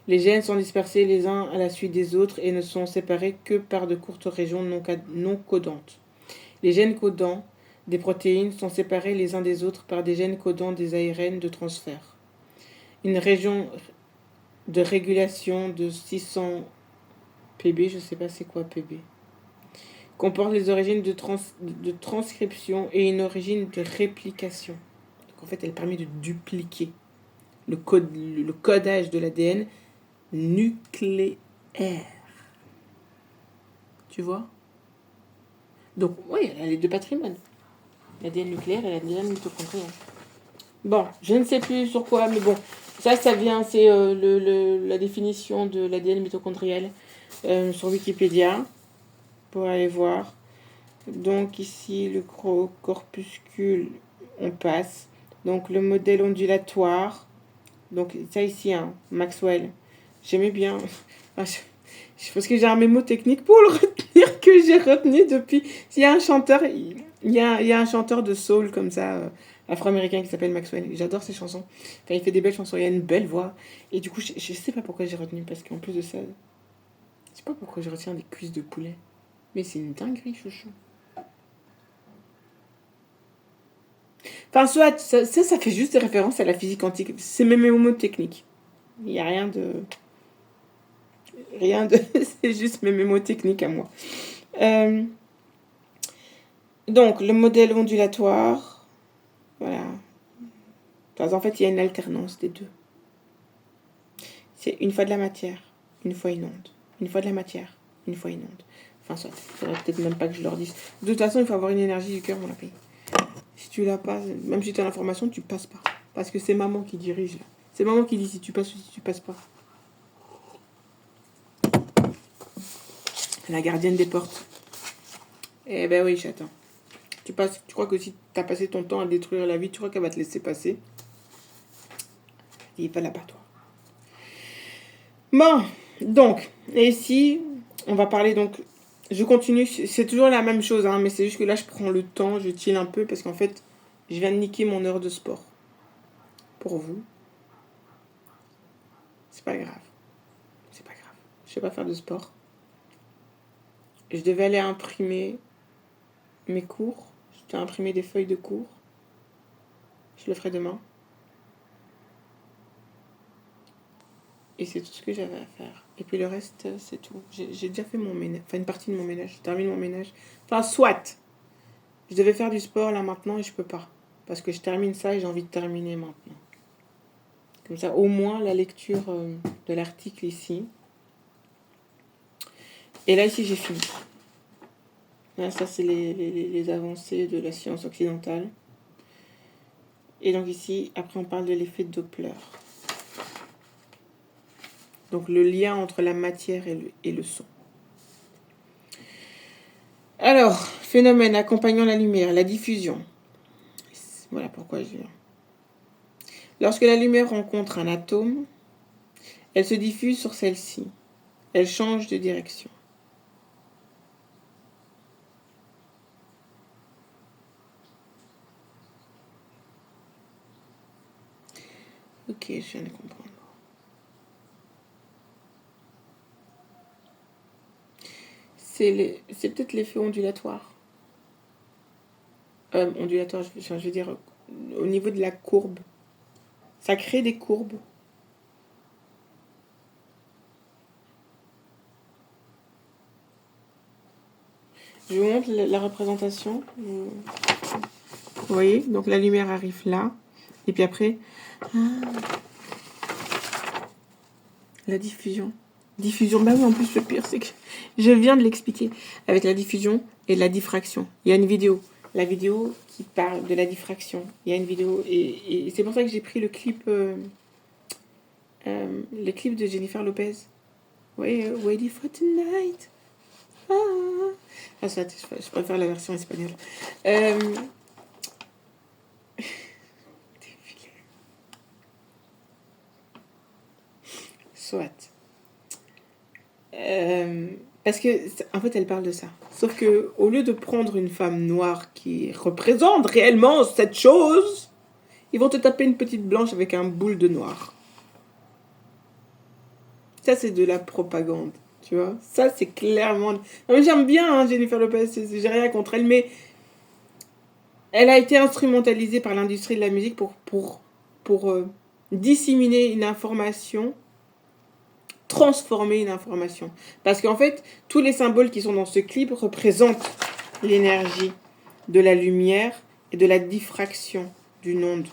Les gènes sont dispersés les uns à la suite des autres et ne sont séparés que par de courtes régions non codantes. Les gènes codants des protéines sont séparés les uns des autres par des gènes codants des ARN de transfert. Une région de régulation de 600 PB, je ne sais pas c'est quoi PB, comporte les origines de transcription et une origine de réplication. Donc en fait, elle permet de dupliquer le codage de l'ADN nucléaire. Tu vois? Donc, oui, elle a les deux patrimoines. L'ADN nucléaire et l'ADN mitochondrial. Bon, je ne sais plus sur quoi, mais bon, ça vient, c'est la définition de l'ADN mitochondrial sur Wikipédia, pour aller voir. Donc ici, le gros corpuscule, on passe. Donc le modèle ondulatoire, donc ça ici, hein, Maxwell. J'aimais bien. Je pense que j'ai un mémo technique pour le retenir que j'ai retenu depuis. S'il y a un chanteur, il y a un chanteur de soul comme ça, afro-américain qui s'appelle Maxwell. J'adore ses chansons. Enfin, il fait des belles chansons, il a une belle voix. Et du coup, je sais pas pourquoi j'ai retenu, parce qu'en plus de ça, je sais pas pourquoi je retiens des cuisses de poulet. Mais c'est une dinguerie, chouchou. Enfin, soit, ça fait juste des références à la physique quantique. C'est même mémotechnique. Il n'y a rien de... c'est juste mes mémotechniques à moi. Donc, le modèle ondulatoire. Voilà. En fait, il y a une alternance des deux. C'est une fois de la matière, une fois une onde. Une fois de la matière, une fois une onde. Enfin, soit. Il faudrait peut-être même pas que je leur dise. De toute façon, il faut avoir une énergie du cœur, mon lapin. Si tu l'as pas, même si tu as l'information, tu passes pas. Parce que c'est maman qui dirige là. C'est maman qui dit si tu passes ou si tu passes pas. La gardienne des portes. Eh ben oui, j'attends. Tu crois que si tu as passé ton temps à détruire la vie, tu crois qu'elle va te laisser passer? Il n'est pas là par toi. Bon, donc, et ici, on va parler donc. Je continue, c'est toujours la même chose, hein, mais c'est juste que là, je prends le temps, je chill un peu, parce qu'en fait, je viens de niquer mon heure de sport. Pour vous. C'est pas grave. C'est pas grave. Je sais pas faire de sport. Je devais aller imprimer mes cours. Je dois imprimer des feuilles de cours. Je le ferai demain. Et c'est tout ce que j'avais à faire. Et puis le reste, c'est tout. J'ai déjà fait mon ménage. Enfin, une partie de mon ménage. Je termine mon ménage. Enfin, soit. Je devais faire du sport là maintenant et je peux pas. Parce que je termine ça et j'ai envie de terminer maintenant. Comme ça, au moins, la lecture de l'article ici. Et là, ici, j'ai fini. Là, ça, c'est les avancées de la science occidentale. Et donc ici, après, on parle de l'effet Doppler. Donc, le lien entre la matière et le son. Alors, phénomène accompagnant la lumière, la diffusion. Voilà pourquoi je viens. Lorsque la lumière rencontre un atome, elle se diffuse sur celle-ci. Elle change de direction. Ok, je viens de comprendre. C'est peut-être l'effet ondulatoire. Ondulatoire, je veux dire, au niveau de la courbe. Ça crée des courbes. Je vous montre la représentation. Vous voyez, donc la lumière arrive là. Et puis après, la diffusion. Diffusion, bah oui, en plus le pire, c'est que je viens de l'expliquer. Avec la diffusion et la diffraction. Il y a une vidéo. La vidéo qui parle de la diffraction. Il y a une vidéo. Et c'est pour ça que j'ai pris le clip de Jennifer Lopez. Vous voyez, Ready for Tonight. Ça, je préfère la version espagnole. Soit. Parce que, en fait, elle parle de ça. Sauf que, au lieu de prendre une femme noire qui représente réellement cette chose, ils vont te taper une petite blanche avec un boule de noir. Ça, c'est de la propagande, tu vois. Ça, c'est clairement... Non, mais j'aime bien hein, Jennifer Lopez, j'ai rien contre elle, mais elle a été instrumentalisée par l'industrie de la musique pour disséminer une information, transformer une information. Parce qu'en fait, tous les symboles qui sont dans ce clip représentent l'énergie de la lumière et de la diffraction d'une onde.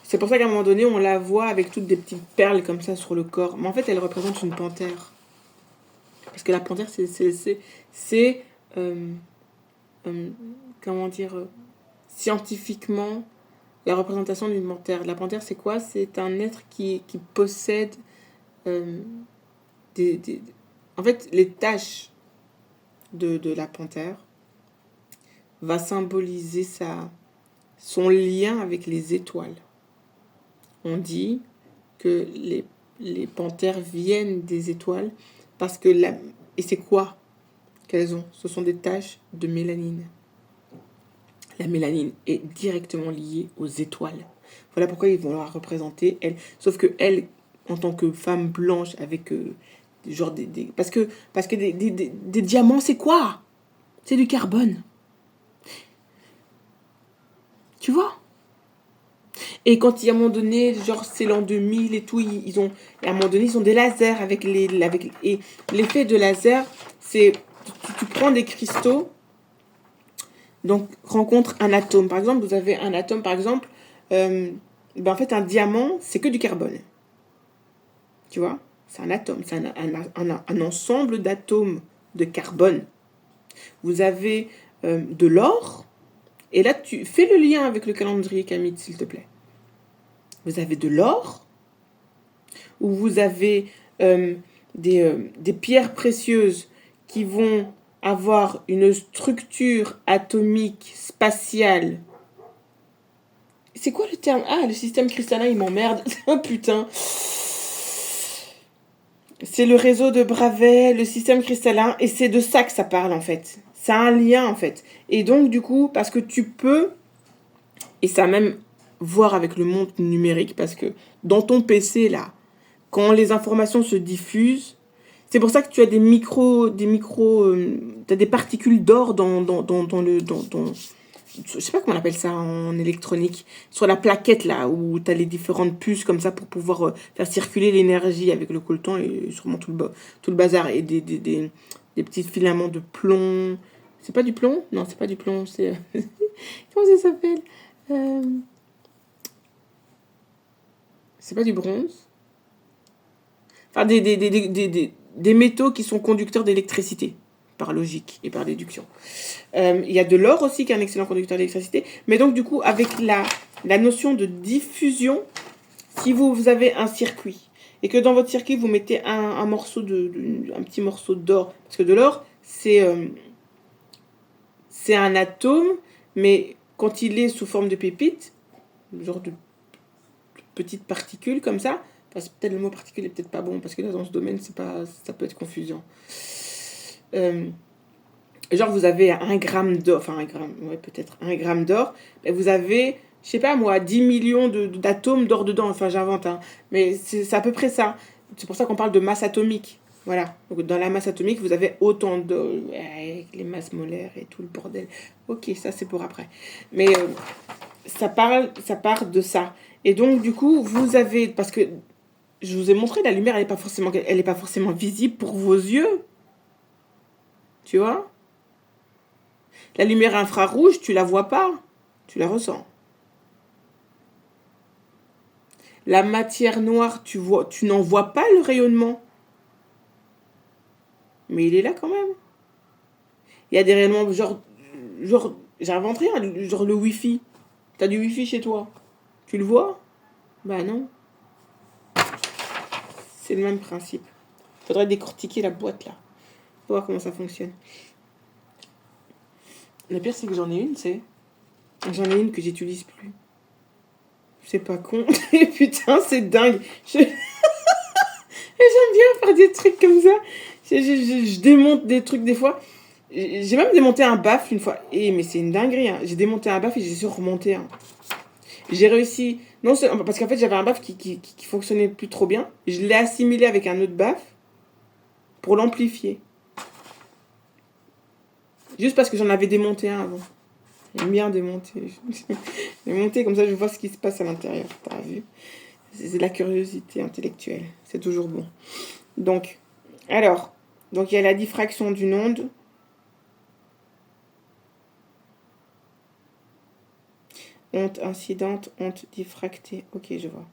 C'est pour ça qu'à un moment donné, on la voit avec toutes des petites perles comme ça sur le corps. Mais en fait, elle représente une panthère. Parce que la panthère, c'est comment dire, scientifiquement, la représentation d'une panthère. La panthère, c'est quoi? C'est un être qui possède en fait, les taches de la panthère va symboliser son lien avec les étoiles. On dit que les panthères viennent des étoiles parce que et c'est quoi qu'elles ont? Ce sont des taches de mélanine. La mélanine est directement liée aux étoiles. Voilà pourquoi ils vont la représenter, elle. Sauf que elle, en tant que femme blanche, avec genre parce que des diamants, c'est quoi? C'est du carbone. Tu vois? Et quand il y a un moment donné, genre c'est l'an 2000 et tout, à un moment donné, ils ont des lasers et l'effet de laser, c'est tu prends des cristaux, donc rencontre un atome. Par exemple, vous avez un atome, par exemple, en fait, un diamant, c'est que du carbone. Tu vois? C'est un atome, c'est un ensemble d'atomes de carbone. Vous avez de l'or, et là, tu fais le lien avec le calendrier Camille, s'il te plaît. Vous avez de l'or, où vous avez des pierres précieuses qui vont avoir une structure atomique spatiale. C'est quoi le terme? Ah, le système cristallin, il m'emmerde. Oh putain. C'est le réseau de Bravais, le système cristallin, et c'est de ça que ça parle en fait. Ça a un lien en fait. Et donc du coup, parce que tu peux, et ça a même voir avec le monde numérique, parce que dans ton PC là, quand les informations se diffusent, c'est pour ça que tu as t'as des particules d'or je sais pas comment on appelle ça en électronique, sur la plaquette là, où tu as les différentes puces comme ça pour pouvoir faire circuler l'énergie avec le coltan et sûrement tout le bazar, et des petits filaments de plomb. C'est pas du plomb? Non, c'est pas du plomb, c'est... comment ça s'appelle? Euh, C'est pas du bronze? Enfin, des métaux qui sont conducteurs d'électricité, par logique et par déduction. Il y a de l'or aussi qui est un excellent conducteur d'électricité. Mais donc, du coup, avec la notion de diffusion, si vous avez un circuit et que dans votre circuit, vous mettez un petit morceau d'or, parce que de l'or, c'est un atome, mais quand il est sous forme de pépite, genre de petites particules comme ça, enfin, peut-être le mot particule est peut-être pas bon, parce que là, dans ce domaine, ça peut être confusant. Genre, vous avez 1 gramme d'or, enfin 1 gramme, ouais, peut-être 1 gramme d'or, mais vous avez, je sais pas moi, 10 millions d'atomes d'or dedans, enfin j'invente, hein, mais c'est à peu près ça. C'est pour ça qu'on parle de masse atomique. Voilà. Donc, dans la masse atomique, vous avez autant d'or, avec les masses molaires et tout le bordel. Ok, ça c'est pour après. Mais ça part de ça. Et donc, du coup, vous avez, parce que je vous ai montré, la lumière, elle n'est pas forcément visible pour vos yeux. Tu vois? La lumière infrarouge, tu la vois pas, tu la ressens. La matière noire, tu n'en vois pas le rayonnement. Mais il est là quand même. Il y a des rayonnements, j'invente rien, genre le Wi-Fi. T'as du Wi-Fi chez toi. Tu le vois? Bah non. C'est le même principe. Faudrait décortiquer la boîte là. Pour voir comment ça fonctionne. Le pire, c'est que j'en ai une, c'est. J'en ai une que j'utilise plus. C'est pas con. Putain, c'est dingue. J'aime bien faire des trucs comme ça. Je démonte des trucs des fois. J'ai même démonté un baffle une fois. Mais c'est une dinguerie. Hein. J'ai démonté un baffle et j'ai su remonter. Hein. J'ai réussi. Non, parce qu'en fait, j'avais un baffle qui fonctionnait plus trop bien. Je l'ai assimilé avec un autre baffle pour l'amplifier. Juste parce que j'en avais démonté un avant. J'aime bien démonter. Démonter, comme ça, je vois ce qui se passe à l'intérieur. T'as vu? C'est de la curiosité intellectuelle. C'est toujours bon. Donc, il y a la diffraction d'une onde. Onde incidente, onde diffractée. Ok, je vois.